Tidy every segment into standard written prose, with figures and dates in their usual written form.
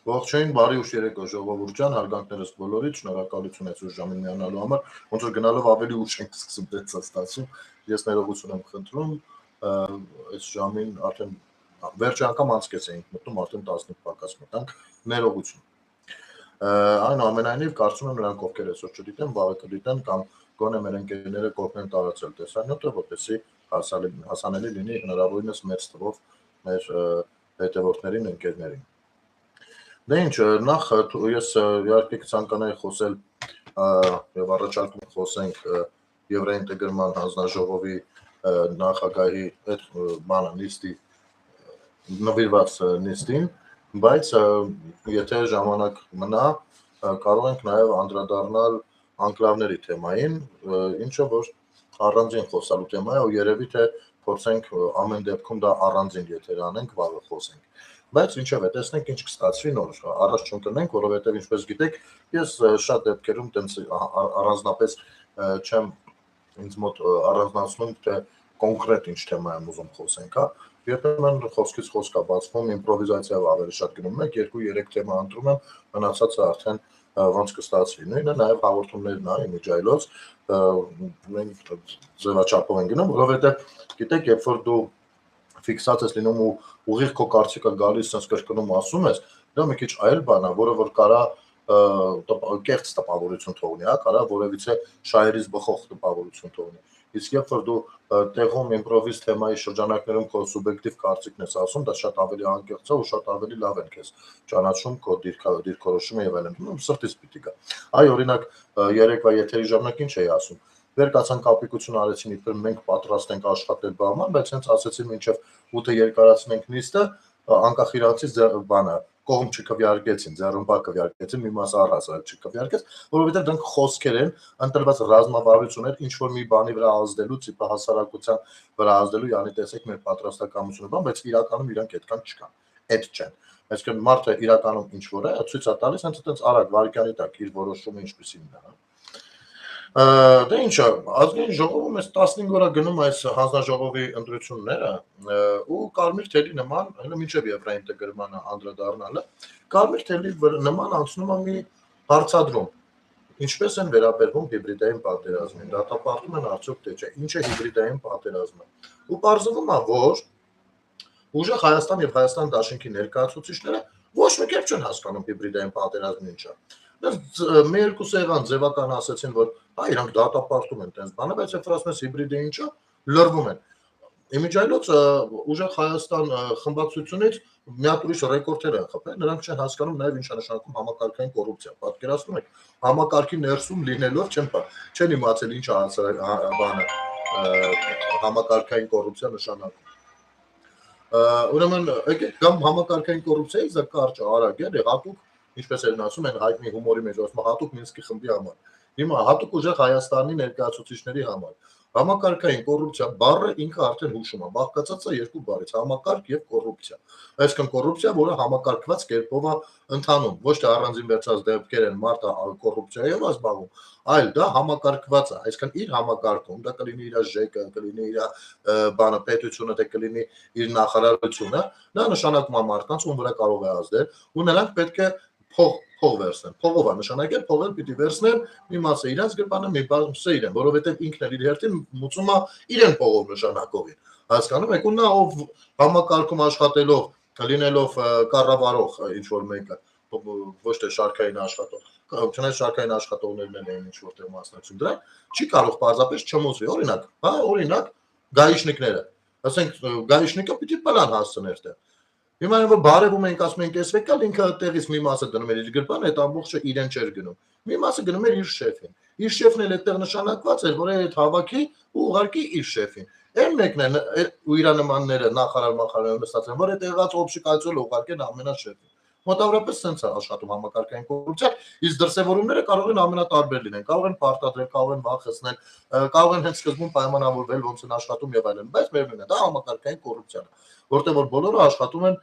Ողջույն, բարի ուշ երեկո ժողովուրդ ջան, հարգանքներս բոլորիդ, շնորհակալություն այս ժամին միանալու համար, ոնց որ գնալով ավելի ուշ ենք սկսում դեցած ստացում, ես ներողություն եմ խնդրում, այս ժամին արդեն վերջի անգամ անցկեց էինք մտնում, արդեն 15 պակաս մտանք, ներողություն։ Այնուամենայնիվ կարծում եմ նրանք ովքեր այսօր չդիտեն, վաղը կդիտեն կամ գոնե մեր ընկերները կօգնեն տարածել տեսանյութը, որպեսզի հասանելի լինի հնարավորինս մեծ թվով մեր հետևորդներին, ընկերներին։ Դե ինչ, նախ ես իհարկե կցանկանայի խոսել եւ առաջարկում խոսենք Եվրաինտեգրման հանձնաժողովի նախագահի այդ բանը նիստի նվիրված նիստին, բայց եթե ժամանակ մնա, կարող ենք նաեւ անդրադառնալ անկլավների թեմային, ինչը որ առանձին խոսալու թեմա է, ու երևի թե փորձենք ամեն դեպքում դա առանձին եթեր անենք, վաղը խոսենք։ Բայց ինչով է, տեսնենք ինչ կստացվի նոր, առաջ չընկնենք, որովհետև ինչպես գիտեք, ես շատ դեպքերում տենց առանձնապես չեմ ինձ մոտ առանձնացնում, թե կոնկրետ ինչ թեմա եմ ուզում խոսենք, հա։ Երբեմն խոսքից խոսք է բացվում, իմպրովիզացիայով ավելի շատ գնում եք, 2-3 թեմա ընտրում եմ, մնացածը արդեն ոնց կստացվի։ Նույնը նաև հաղորդումներն է իմիջայլոց, մենք ձևաչափով են գնում, որովհետև գիտեք, երբ որ դու ֆիքսած ես լինում ու ուղիղ քո կարծիքը գալիս sense կրկնում ասում ես, դա մի քիչ այլ բան է, որը որ կարա կեղծ տպավորություն թողնի, հա, կարա որևիցե շահերից բխող տպավորություն թողնի։ Իսկ երբ որ դու տեղում իմպրովիզ թեմայի շրջանակներում քո սուբյեկտիվ կարծիքն ես ասում, դա շատ ավելի անկեղծ է ու շատ ավելի լավ են քեզ ճանաչում քո դիրքորոշումը եւ այլն։ Սրտից պիտի գա։ Այ օրինակ երեկվա եթերի ժամանակ ինչ էի ասում։ Վեր կացան կապիկություն արեցին, իբր մենք պատրաստ ենք աշխատել բաման, բայց հենց ասեցին մինչև 8-ը երկարացնենք նիստը, անկախ իրանցից բանը կողմ չքվյարկեցին, ձեռնպա քվյարկեցին, մի մասը առած այլ չքվյարկեց, որովհետև դրանք խոսքեր են, ընտրված ռազմավարություններ, ինչ որ մի բանի վրա ազդելու, տիպը հասարակության վրա ազդելու, յանի տեսեք մեր պատրաստակամությունը բան, բայց իրականում իրանք այդքան չկան, այդ չեն։ Այսինքն մարդը իրականում ինչ որ է, ցույց է տալիս հենց այդպես արագ վարկյանի տակ իր որոշումը ինչպեսին է։ Դե ինչ է, ազգային ժողովում այս 15 օր գնում այս հանձնաժողովի ընտրությունները ու կարմիր թելի նման, հենց մինչև Եվրաինտեգրմանը անդրադառնալը, կարմիր թելի նման անցնում է մի հարցադրում։ Ինչպես են վերաբերվում հիբրիդային պատերազմին, դատապարտում են արդյոք թե չէ, ինչ է հիբրիդային պատերազմը։ Ու պարզվում է, որ ուժեղ Հայաստան եւ Հայաստան Դաշինքի ներկայացուցիչները ոչ մի կերպ չեն հասկանում հիբրիդային պատերազմն ինչ է։ Մի երկուսը եղան ձևական ասացին, որ հա իրանք դատապարտում են տես բանը, բայց երբ ասում ես հիբրիդը ինչ է, լրվում են։ Իմիջայլոց ուժեղ Հայաստան խմբակցությունից մի հատ ուրիշ ռեկորդեր են խփել, նրանք չեն հասկանում նաև ինչ է նշանակում համակարգային կոռուպցիա։ Պատկերացնում եք, համակարգի ներսում լինելով չեն իմացել ինչ է բանը համակարգային կոռուպցիա նշանակում։ Ուրեմն եկեք կամ համակարգային կոռուպցիայի զարգարճը արագ է, հատուկ ինչպես են ասում են հայտնի հումորի մեջ ասում հատուկ Մինսկի խմբի համար։ Հիմա հատուկ ուժեղ Հայաստանի ներկայացուցիչների համար։ Համակարգային կոռուպցիա բառը ինքը արդեն հուշում է, բաղկացած է երկու բառից՝ համակարգ եւ կոռուպցիա։ Այսինքն կոռուպցիա, որը համակարգված կերպով է ընթանում, ոչ թե առանձին վերցած դեպքեր են մարդը կոռուպցիայով է զբաղվում, այլ դա համակարգված է, այսինքն իր համակարգում, դա կլինի իր ԺԿ-ը, կլինի իր բանը պետությունը, թե կլինի իր նախարարությունը, դա նշանակում է մարդկանց, ում վրա կարող է ազդել, ու նրանք պետք է փող վերցնեն։ Փողով է նշանակել, փողը պիտի վերցնեն, մի մասը իրենց գրպանը, մի մասը իրեն, որովհետև ինքն էլ իր հերթին մուծում է իրեն փողով նշանակողին։ Հասկանում եք, ու նա ով համակարգում աշխատելով, լինելով կառավարող ինչ որ մեկը, ոչ թե շարքային աշխատող, չնայած շարքային աշխատողներն են ինչ որտեղ մասնակցում դրան, չի կարող պարզապես չմուծվի։ Օրինակ, հա, օրինակ գայիշնիկները։ Ասենք գայիշնիկը պիտի պլան հասցներ տեղ։ Հիմա որ բարևում ենք ասում ենք էս վեկալ ինքը տեղից մի մասը դնում էր իր գրպան, այդ ամբողջը իրեն չէր գնում։ Մի մասը գնում էր իր շեֆին։ Իր շեֆն էլ այդտեղ նշանակված էր, որ այդ հավաքի ու ուղարկի իր շեֆին։ Այն մեկն է ու իր նմանները նախարար նստած են, որ այդ եղած օբշիկացիոն ուղարկեն ամենաշեֆին։ Մոտավորապես sense է աշխատում համակարգային կոռուպցիա, իսկ դրսևորումները կարող են ամենատարբեր լինեն, կարող են պարտադրել, կարող են վախեցնել, կարող են հենց սկզբում պայմանավորվել ոնց են աշխատում եւ այլն, բայց միևնույն է, դա համակարգային կոռուպցիա է, որտեղ որ բոլորը աշխատում են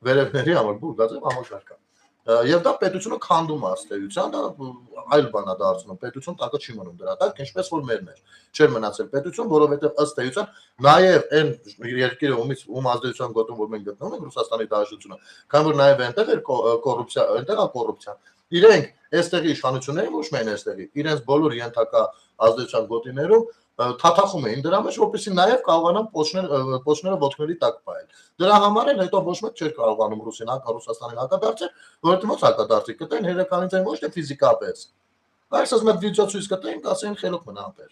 վերևների համար, բուրգաձև համակարգը։ Եվ դա պետությունը քանդում է ըստեյության, դա այլ բան է դարձնում, պետություն տակը չի մնում դրա տակ, ինչպես որ մերն էր։ Չէր մնացել պետություն, որովհետև ըստեյության նաև այն երկիրը ում ազդեցության գոտում որ մենք գտնվում ենք Ռուսաստանի Դաշնությունը, քանի որ նաև այնտեղ էր կոռուպցիա, այնտեղ է կոռուպցիա։ Իրենք այստեղի իշխանությունները ոչ միայն այստեղի, իրենց բոլոր ենթակա ազդեցության գոտիներում թաթախում էին դրա մեջ, որպեսզի նաև կարողանան պոչները ոտքների տակ պահել։ Դրա համար էլ հետո ոչ մեկ չէր կարողանում Ռուսաստանին հակադարձել, որովհետև ո՞նց հակադարձի կտային հերականից ոչ թե ֆիզիկապես։ Բայց ասում եմ վիդեո ցույց կտային, կասեն խելոք մնա ապեր։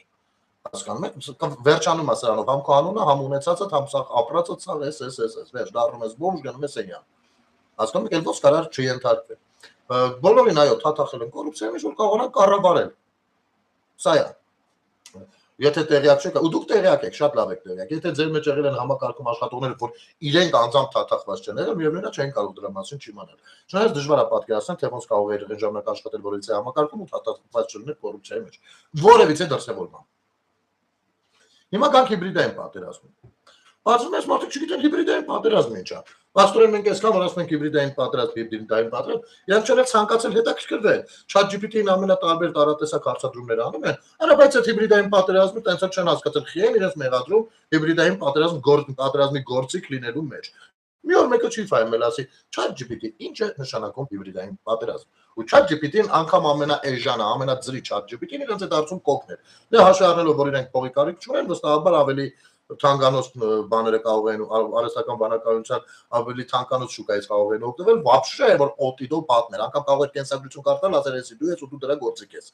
Հասկանում եք, վերջանում է սրանով, համ քո անունը, համ ունեցածը, համ սա ապրածը, սա վերջ դառնում ես բոմժ գնում ես սենյակ։ Հասկանում եք, ելոց կարար չենթարկվել։ Բոլորին այո, թաթախել են կոռուպցիայի մեջ, որ կարողանան կառավարել։ Սա է։ Եթե տեղյակ չեք, ու դուք տեղյակ եք, շատ լավ եք տեղյակ։ Եթե ձեր մեջ եղել են համակարգում աշխատողները, որ իրենք անձամբ թաթախված չեն եղել, միևնույնն է չեն կարող դրա մասին չիմանալ։ Չնայած դժվար է պատկերացնել, թե ոնց կարող է այն ժամանակ աշխատել, որ իցե համակարգում ու թաթախված չլիներ կոռուպցիայի մեջ։ Որևիցե դրսևորման։ Հիմա գանք հիբրիդային պատերազմին։ Բացում ես մարդիկ չգիտեն հիբրիդային պատերազմը ինչ է։ Պաստորեն մենք այսքան որ ասում ենք հիբրիդային պատերազմ, իրանք չեն ցանկացել հետաքրքրվել։ ChatGPT-ին ամենատարբեր տարատեսակ հարցադրումներ անում են, այլ բայց այդ հիբրիդային պատերազմը տենց չեն հասկացել, խի են իրենց մեղադրում հիբրիդային պատերազմի գործիք լինելու մեջ։ Մի օր մեկը չի ֆայմել ասի ChatGPT ինչ է նշանակում հիբրիդային պատերազմ։ Ու ChatGPT-ին անգամ ամենաէժանը, ամենաձրի ChatGPT-ին իրենց այդ դարձում կոկն է։ Դե հաշվի առնելով որ իրենք փողի կարիք չունեն, վստահաբար ավելի թանկանոց բաները կարող են արհեստական բանականության ավելի թանկանոց շուկայից կարող են օգտվել, вообще որ օտիդով պատներ, անգամ կարող է կենսագրություն կարտալ, ասել էսի դու ես ու դու դրա գործիք ես։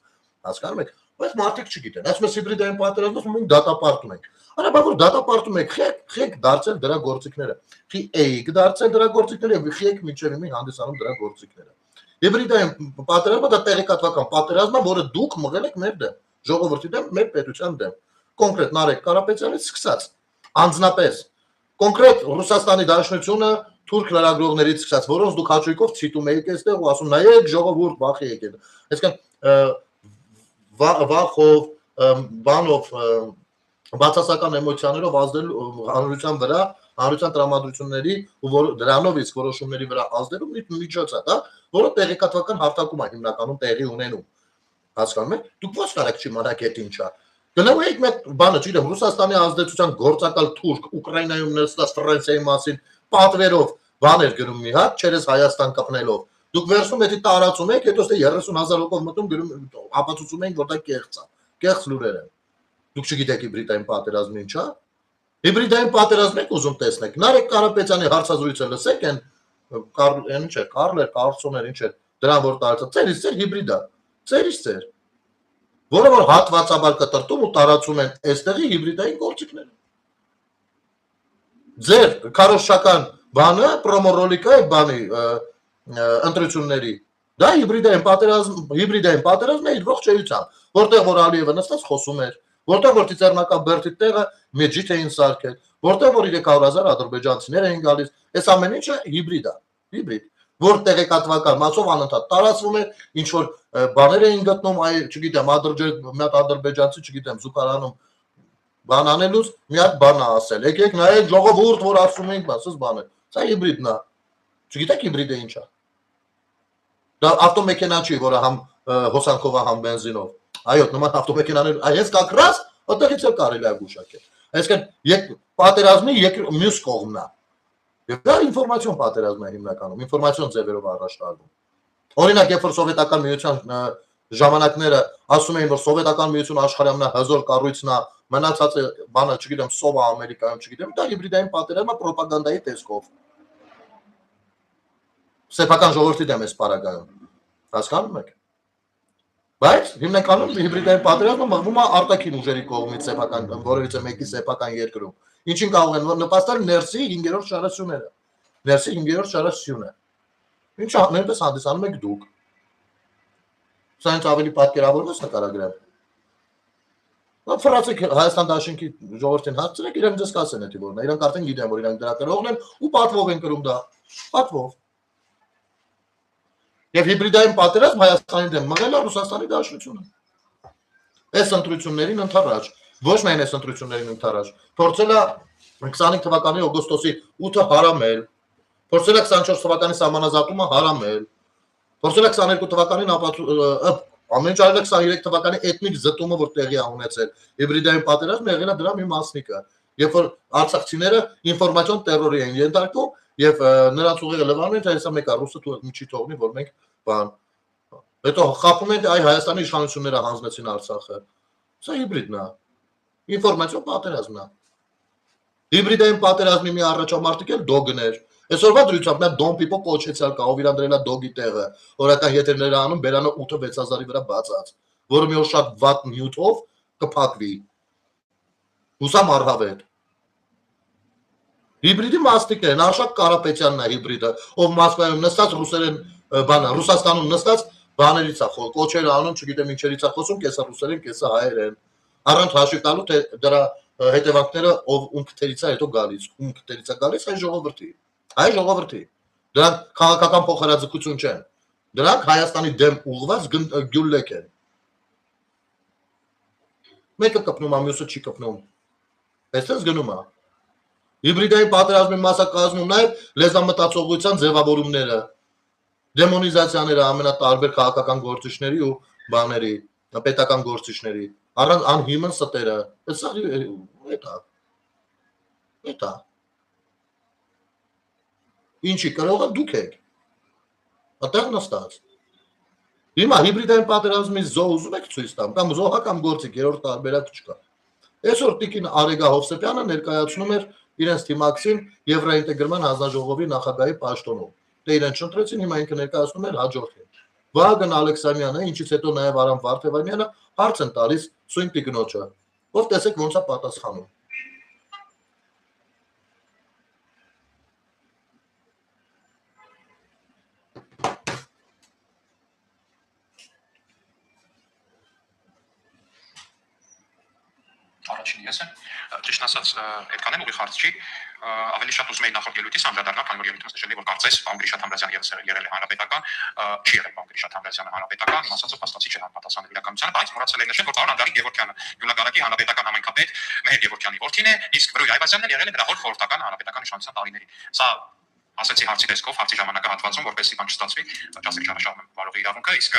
Հասկանում եք, բայց մարդիկ չգիտեն։ Ասում ես հիբրիդային պատերազմում մենք դատապարտում ենք։ Արա բա որ դատապարտում եք, խեք դարձել դրա գործիքները։ Խի էիք դարձել դրա գործիքները եւ խի եք միջև իմի հանդիսանում դրա գործիքները։ Հիբրիդային պատերազմը դա տեղեկատվական պատերազմ է, որը դուք մղել եք մեր դեմ, ժողովրդի դեմ, մեր պետության դեմ։ Կոնկրետ Նարեկ Կարապետյանից սկսած անձնապես կոնկրետ Ռուսաստանի Դաշնությունը թուրք լրագրողներից սկսած որոնց դուք հաճույքով ցիտում եք այստեղ ու ասում նայեք ժողովուրդ վախի եկել այսինքն վախով բանով բացասական էմոցիաներով ազդելու հանրության վրա հանրության տրամադրությունների ու դրանով իսկ որոշումների վրա ազդելու միջոց է դա որը տեղեկատվական հարթակում է հիմնականում տեղի ունենում հասկանում եք դուք ոչ կարեք չիմանաք այդ ինչա Գնալու եք մեկ բանը, չգիտեմ, Ռուսաստանի ազդեցության գործակալ թուրք Ուկրաինայում ներսած Ֆրանսիայի մասին պատվերով բաներ գրում մի հատ, չերես Հայաստան կպնելով։ Դուք վերցնում եք տարածում եք, հետո ստե 30,000 հոգով մտնում գրում ապացուցում են, որ դա կեղծ է։ Կեղծ լուրեր են։ Դուք չգիտեք հիբրիդային պատերազմը ինչ է։ Հիբրիդային պատերազմն եք ուզում տեսնեք։ Նարեկ Կարապետյանի հարցազրույցը լսեք են ինչ է, Կարլսոներ ինչ է, դրան որ տարածած, ծերից հիբրիդ է։ Ծերից որը որ հատվածաբար կտրտում ու տարածում են այստեղի հիբրիդային գործիքները։ Ձեր քարոշչական բանը, պրոմորոլիկը այդ բանի ընտրությունների, դա հիբրիդային պատերազմ է իր ողջ էությամբ, որտեղ որ Ալիևը նստած խոսում էր, որտեղ որ Տիցեռնակա Բերդի տեղը մեջիթ էին սարքել, որտեղ որ 300,000 ադրբեջանցիներ էին գալիս, այս ամեն ինչը հիբրիդ է, հիբրիդ որ տեղեկատվական մասով անընդհատ տարածվում է, ինչ որ բաներ էին գտնում, այ չգիտեմ, մի հատ ադրբեջանցի, չգիտեմ, զուգարանում բան անելուց մի հատ բան ասել։ Եկեք նայեք ժողովուրդ, որ ասում ենք, ասես բաներ։ Սա հիբրիդն է։ Չգիտեք հիբրիդը ինչ է։ Դա ավտոմեքենա չի, որը համ հոսանքով է, համ բենզինով։ Այո, նման ավտոմեքենաներ, այս կակրած, այդտեղից էլ կարելի է գուշակել։ Այսինքն, պատերազմի մյուս կողմն է։ Եվ դա ինֆորմացիոն պատերազմ է հիմնականում, ինֆորմացիոն ձևերով առաջ տարվում։ Օրինակ, երբ որ սովետական միության ժամանակները ասում էին, որ սովետական միությունը աշխարհի ամենահզոր կառույցն է, մնացածը բանը, չգիտեմ, սովա Ամերիկայում, չգիտեմ, դա հիբրիդային պատերազմը պրոպագանդայի տեսքով։ Սեփական ժողովրդի դեմ է սպարագայում։ Հասկանում եք։ Բայց հիմնականում հիբրիդային պատերազմը մղվում է արտաքին ուժերի կողմից սեփական որևիցե մեկի սեփական երկրում։ Ինչին կարող են նպաստել ներսի 5-րդ շարասյունները։ Ներսի 5-րդ շարասյունը։ Ինչը նույնպես հանդիսանում եք դուք։ Սա ինձ ավելի պատկերավորված նկարագրեմ։ Ֆրանսիա Հայաստան Դաշնքի ժողովրդին հասցրեք, իրենք դες կասեն էդի որն է։ Իրանք արդեն գիտեն, որ իրանք դրա կրողն են ու պատվով են կրում դա։ Պատվով։ Եվ հիբրիդային պատերազմ Հայաստանի դեմ մղել է Ռուսաստանի Դաշնությունը։ Այս ընտրություններին ընդառաջ, ոչ միայն այս ընտրություններին ընդառաջ, փորձել է 25 թվականի օգոստոսի 8-ը հարամել, փորձել է 24 թվականի սահմանազատումը հարամել, Փորձել է 22 թվականին ամեն ինչ արել է 23 թվականի էթնիկ զտումը, որ տեղի ա ունեցել։ Հիբրիդային պատերազմը եղել է դրա մի մասնիկը։ Երբ որ արցախցիները ինֆորմացիոն տերորի են ենթարկում եւ նրանց ուղիղ լվանում են, թե հեսա մեկը ռուսը չի թողնի, որ մենք բան։ Հետո խափում են, այ Հայաստանի իշխանությունները հանձնեցին Արցախը։ Սա հիբրիդն է։ Ինֆորմացիոն պատերազմն է։ Հիբրիդային պատերազմի մի առաջամարտիկ էլ դոգներ։ Այսօրվա դրությամբ նա Don Pipo կոչեցյալ կա, ով իրան դրել է դոգի տեղը, օրական եթերները անում, բերանը 8-6000-ի վրա բացած, որը մի օր շատ վատ նյութով կփակվի։ Հուսամ առհավետ։ Հիբրիդի մասնիկներն Արշակ Կարապետյանն է հիբրիդը, ով Մոսկվայում նստած ռուսերեն բանը, Ռուսաստանում նստած բաներից է խոսում, կոչերը անում, չգիտեմ ինչերից է խոսում, կեսա ռուսերեն, կեսա հայերեն։ Առանց հաշվի տալու, թե դրա հետևանքները ով ում քթերից է հետո գալիս, ում քթերից է գալիս հայ ժողովրդի։ Հայ ժողովրդի։ Դրանք քաղաքական փոխհրաձգություն չեն։ Դրանք Հայաստանի դեմ ուղղված գյուլլեք են։ Մեկը կպնում է, մյուսը չի կպնում։ Այստեղ գնում է։ Հիբրիդային պատերազմի մասնակազմում նաև լեզվամտածողության ձևավորումները, դեմոնիզացիաները ամենատարբեր քաղաքական գործիչների ու բաների, պետական գործիչների, առանց անհիմն ստերը։ Սա էտա։ Ինչի կրողը դուք եք։ Այդտեղ նստած։ Հիմա հիբրիդային պատերազմի զոհ ուզում եք ցույց տամ, կամ զոհական գործիք երրորդ տարբերակ չկա։ Այսօր Տիկին Արեգա Հովսեփյանը ներկայացնում էր իրենց թիմակցին Եվրոինտեգրման հանձնաժողովի նախագահի պաշտոնում։ Դե իրեն չընտրեցին, հիմա ինքը ներկայացնում էր հաջորդին։ Վահագն Ալեքսանյանը, ինչից հետո նաև Արամ Վարդևանյանը հարց են տալիս Սույն Տիկնոջը, ով տեսեք ոնց է պատասխանում։ Առաջին ես եմ, ճիշտ ասած, այդքան էլ ուղիղ հարց չի, ավելի շատ ուզում էի նախորդ ելույթից անդրադառնալ, քանի որ ելույթում նշել էի, որ կարծես պարոն Գրիշա Թամրազյանը ևս եղել է հանրապետական, չի եղել պարոն Գրիշա Թամրազյանը հանրապետական, ասածով փաստացի չէ համապատասխանել իրականությանը, բայց մոռացել եմ նշել, որ պարոն Անդրանիկ Գևորգյանը Գյուլագարակի հանրապետական համայնքապետ Մեհեր Գևորգյանի որդին է, իսկ Բրույ Այվազյանն էլ եղել է դրա հոր խորհրդական հանրապետական իշխանության տարիներին։ Սա ասացի հարցի տեսքով, հարցի ժամանակահատվածում, որպեսզի բան չստացվի, ճասիկ շարժառում բարողի իրավունքը, իսկ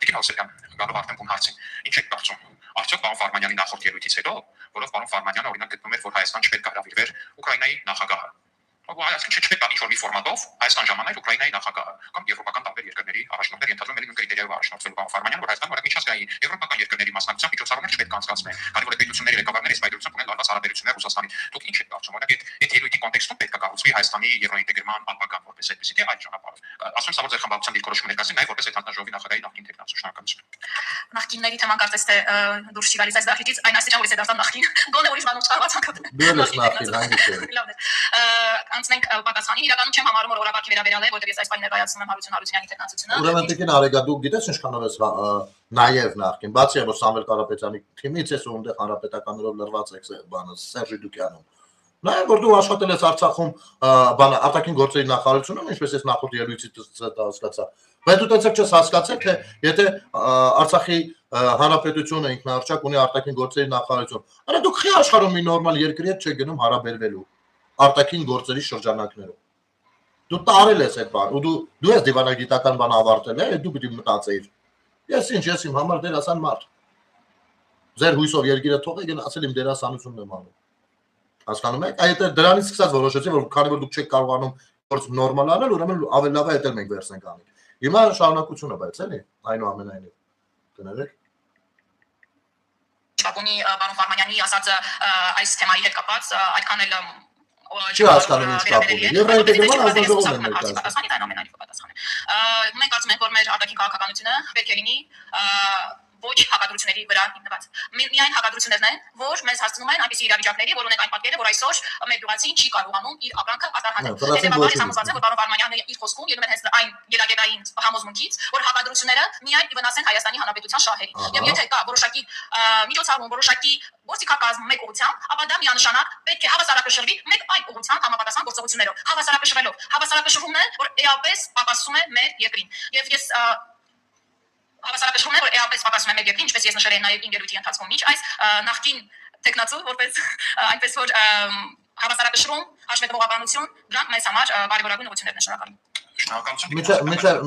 Տիկին Հովսեփյան, գալով արդեն բուն հարցին, ինչ եք կարծում, արդյոք պարոն Ֆարմանյանի նախորդ ելույթից հետո, որով պարոն Ֆարմանյանը օրինակ գտնում էր, որ Հայաստան չպետք է հրավիրվեր Ուկրաինայի նախագահը։ Այսինքն չպետք է ինչ-որ մի ֆորմատով Հայաստան ժամաներ Ուկրաինայի նախագահը կամ եվրոպական տարբեր երկրների առաջնորդներ ենթադրում են նույն կրիտերիայով առաջնորդվելու պարոն Ֆարմանյանը, որ Հայաստան որակ միջազգային եվրոպական երկրների մասնակցությամբ միջոցառումներ չպետք է անցկացվեն, քանի որ պետությունների ղեկավարները այս պայմաններում ունեն լարված հարաբերություններ Ռուսաստանի։ Դուք ինչ եք կարծում, օրինակ այդ ելույթի կոնտեքստում պետք է կառուցվի Հայաստանի եվրոինտեգրման ապագան որպես այդպեսի, թե այլ ճանապարհով։ Ասում սա որ ձեր խմբակցության դիրքորոշումը ներկայացին նաև որպես այդ հանձնաժողովի նախագահի նախկին տեխնացու շնորհակալություն։ Նախկինների թեման կարծես թե դուրս չի գալիս այս դահլիճից, այն աստիճան որ է դարձան նախկին, գոնե ուրիշ բանում չկարողացան կապել։ Դու ես նախկին, հանգիստ։ Լավն է։ Անցնենք պատասխանին, իրականում չեմ համարում որ օրակարգի վերաբերյալ է, որտեղ ես այս բանը ներկայացնում եմ Հարություն Հարությունյանի տեխնացությունը։ Ուրեմն Տիկին Արեգա, դու գիտես ինչքանով ես նաև նախկին, բացի որ Սամվել Կարապետյանի թիմից ես ու այնտեղ հանրապետականներով լրված եք բանը Սերժի Դուկյանում։ Նաև որ դու աշխատել ես Արցախում բանը արտաքին գործերի նախարարությունում, ինչպես ես նախորդ ելույթից հասկացա։ Բայց դու տեսեք չես հասկացել, թե եթե Արցախի հանրապետությունը ինքնարժեք ունի արտաքին գործերի նախարարություն, արա դուք խի աշխարհում մի նորմալ երկրի հետ չեք գնում հարաբերվելու արտաքին գործերի շրջանակներում։ Դու տարել ես այդ բան, ու դու ես դիվանագիտական բան ավարտել, դու պիտի մտածեիր։ Ես ինչ, ես իմ համար դերասան մարդ։ Ձեր հույսով երկիրը թողեք, ասել իմ դերասանությունն եմ անում։ Հասկանում եք, այդ դրանից սկսած որոշեցի, որ քանի որ դուք չեք կարողանում գործ նորմալ անել, ուրեմն ավելի լավ է հետել մենք վերցնենք անի։ Հիմա շարունակությունը բայց էլի, այնուամենայնիվ։ Կներեք։ Շապոնի պարոն Ֆարմանյանի ասած այս թեմայի հետ կապած այդքան էլ չի հասկանում ինչ կապ ունի։ Եվրոինտեգրման հանձնաժողովն է ներկայացնում։ Այնուամենայնիվ պատասխանը։ Մենք կարծում ենք, որ մեր արտաքին քաղաքականությունը պետք է լինի ոչ հակադրությունների վրա հիմնված։ Միայն հակադրություններն են, որ մեզ հասցնում են այնպիսի իրավիճակների, որ ունենք այն պատկերը, որ այսօր մեր գյուղացին չի կարողանում իր ապրանքը արտահանել։ Հետևաբար ես համոզված եմ, որ պարոն Ֆարմանյանը իր խոսքում ելնում է հենց այն գերագերային համոզմունքից, որ հակադրությունները միայն վնասեն Հայաստանի Հանրապետության շահերին։ Եվ եթե կա որոշակի միջոցառում, որոշակի գործիքակազմ մեկ ուղղությամբ, ապա դա միանշանակ պետք է հավասարակշռվի մեկ այլ ուղղությամբ համապատասխան գործողություններով։ Հավասարակշռումն է, որ էապես պակասում է մեր երկրին։ Եվ ես հավասարակշռումն է, որ էապես պակասում է մեր երկրին, ինչպես ես նշել եմ նաև ինգերույթի ընթացքում։ Մինչ այս նախկին տեխնացու որպես այնպես որ հավասարակշռում, հաշվետվողականություն, դրանք մեզ համար կարևորագույն ուղղություններն են։ Շնորհակալ եմ։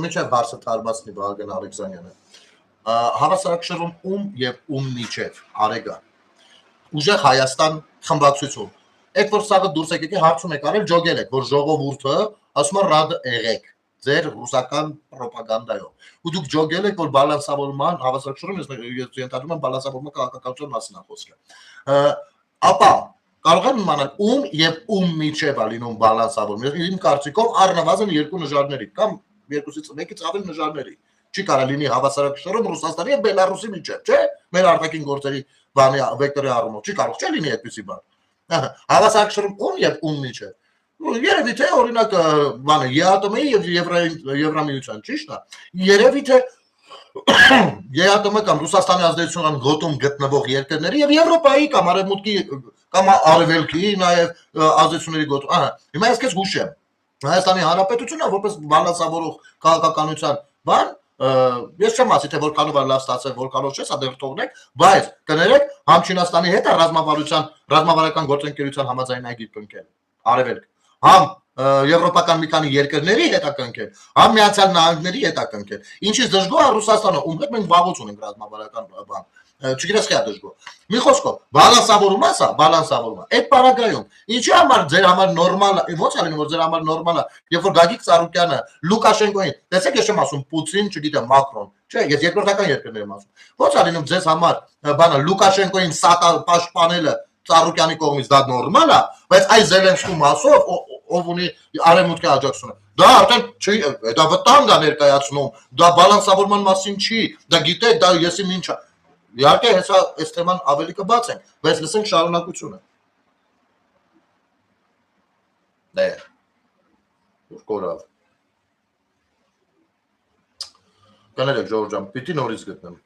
Միջև հարցը թարմացնի Վահագն Ալեքսանյանը։ Հավասարակշռում ում եւ ում միջև Արեգա։ Ուժեղ Հայաստան խմբակցություն։ Այդ որ սաղը դուրս եկեք հարցում եք արել ջոգել եք, որ ժողովուրդը ասում է ռադ եղեք ձեր ռուսական ռոպագանդայով։ Ու դուք ջոգել եք, որ բալանսավորման հավասարակշռում ես ենթադրում եմ բալանսավորման քաղաքականության մասին է խոսքը։ Ապա կարող եմ իմանալ ում եւ ում միջև է լինում բալանսավորում։ Իմ կարծիքով առնվազն երկու նժարների կամ երկուսից մեկից ավելի նժարների։ Չի կարող լինի հավասարակշռում Ռուսաստանի եւ Բելարուսի միջև, չէ՞։ Մեր արտաքին գործերի բանի վեկտորի առումով չի կարող չէ լինի այդպեսի բան։ Հավասարակշռում ում եւ ում միջև։ Երևի թե օրինակ բանը ԵԱՏՄ-ի եւ Եվրամիության, ճիշտ է։ Երևի թե ԵԱՏՄ կամ Ռուսաստանի ազդեցության գոտում գտնվող երկրների եւ Եվրոպայի կամ Արևմուտքի կամ Արևելքի նաեւ ազդեցությունների գոտում։ Հիմա ես քեզ հուշեմ։ Հայաստանի Հանրապետությունը որպես բալանսավորող քաղաքականության բան ես չեմ ասի թե որքանով է լավ ստացել, որքանով չէ, սա դեռ թողնենք, բայց կներեք համ Չինաստանի հետ է ռազմավարական գործընկերության համաձայնագիր կնքել, Արևելք, համ եվրոպական մի քանի երկրների հետ է կնքել, համ Միացյալ Նահանգների հետ է կնքել։ Ինչից դժգոհ է Ռուսաստանը, ում հետ մենք վաղուց ունենք ռազմավարական բան։ Չգիտես խի է դժգոհ։ Մի խոսքով, բալանսավորումա սա, բալանսավորումա։ Այդ պարագայում ինչի համար ձեր համար նորմալ է, ո՞նց է լինում, որ ձեր համար նորմալ է, երբ որ Գագիկ Ծառուկյանը Լուկաշենկոին, տեսեք ես չեմ ասում Պուտին, չգիտեմ Մակրոն, չէ, ես երկրորդական երկրներ եմ ասում։ Ո՞նց է լինում ձեզ համար բանը Լուկաշենկոին պաշտպանելը Ծառուկյանի կողմից դա նորմալ է, բայց այ Զելենսկու մասով ով ունի արևմուտքի աջակցությունը։ Դա արդեն չի, դա վտանգ է ներկայացնում, դա բալանսավորման մասին չի, դա գիտեք, դա եսի ինչ է։ Իհարկե հեսա այս թեման ավելի կբացենք, բայց լսենք շարունակությունը։ Դե։ Ուր կորավ։ Կներեք Ժորժ ջան, պիտի նորից գտնեմ։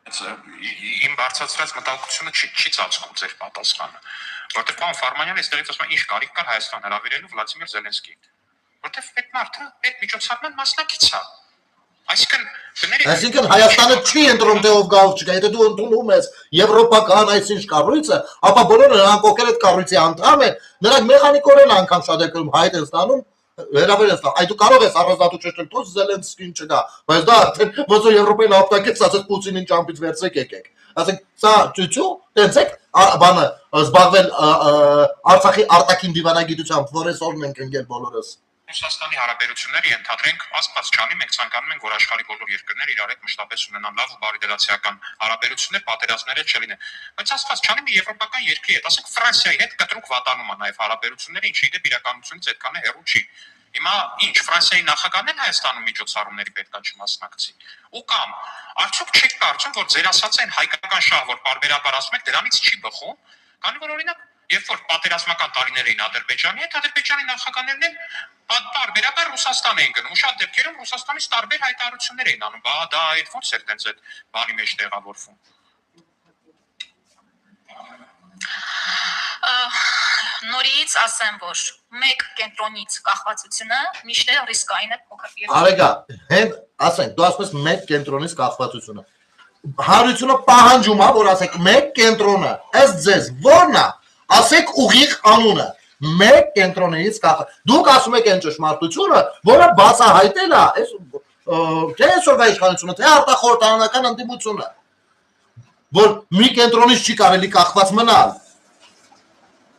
Իմ բարձրացրած մտահոգությունը չի ծածկում ձեր պատասխանը, որտեղ պարոն Ֆարմանյանը այստեղից ասում է ինչ կարիք կար Հայաստան հրավիրելու Վլադիմիր Զելենսկիին, որտեղ այդ մարդը այդ միջոցառման մասնակից է։ Այսինքն Հայաստանը չի ընտրում թե ով գա ով չգա, եթե դու ընդունում ես եվրոպական այսինչ կառույցը, ապա բոլորը նրանք ովքեր այդ կառույցի անդամ են, նրանք մեխանիկորեն անգամ շատ եկում հայտ են ստանում, հրավեր են ստանում։ Այ դու կարող ես առանձնատու ճշտել, թող Զելենսկին չգա, բայց դա արդեն ոնց որ Եվրոպային ապտակից ասած Պուտինին ճամփից վերցեք եկեք։ Ասենք սա ճուճու, տենցեք բանը զբաղվել Արցախի արտաքին դիվանագիտությամբ, որ այսօրն ենք ընկել բոլորս։ Ռուսաստանի հարաբերությունները ենթադրենք աստված չանի, մենք ցանկանում ենք, որ աշխարհի բոլոր երկրները իրար հետ մշտապես ունենան լավ ու բարիդրացիական հարաբերություններ, պատերազմները չլինեն։ Բայց աստված չանի մի եվրոպական երկրի հետ, ասենք Ֆրանսիայի հետ կտրուկ վատանում է նաև հարաբերությունները, ինչի դեպ իրականությունից այդքան է հեռու չի։ Հիմա ինչ Ֆրանսիայի նախագահն էլ Հայաստանում միջոցառումների պետքա չմասնակցի։ Ու կամ արդյոք չեք կարծում, որ ձեր ասած այն հայկական շահ, որ բարբերաբար ասում եք, դրանից չի բխում, քանի որ օրինակ երբ որ պատերազմական տարիներ էին Ադրբեջանի հետ, Ադրբեջանի նախագահներն էլ բարբերաբար Ռուսաստան էին գնում, շատ դեպքերում Ռուսաստանից տարբեր հայտարարություններ էին անում, բա դա այդ ո՞նց էր տենց այդ բանի մեջ տեղավորվում։ Նորից ասեմ, որ մեկ կենտրոնից կախվածությունը միշտ ռիսկային է փոքր։ Արեգա, հենց ասենք, դու ասում ես մեկ կենտրոնից կախվածությունը։ Հարությունը պահանջում է, որ ասեք մեկ կենտրոնը, ըստ ձեզ ո՞րն է։ Ասեք ուղիղ անունը, մեկ կենտրոնից կախ։ Դուք ասում եք այն ճշմարտությունը, որը բացահայտել է, թե այսօրվա իշխանությունը, թե արտախորհրդարանական ընդդիմությունը, որ մի կենտրոնից չի կարելի կախված մնալ։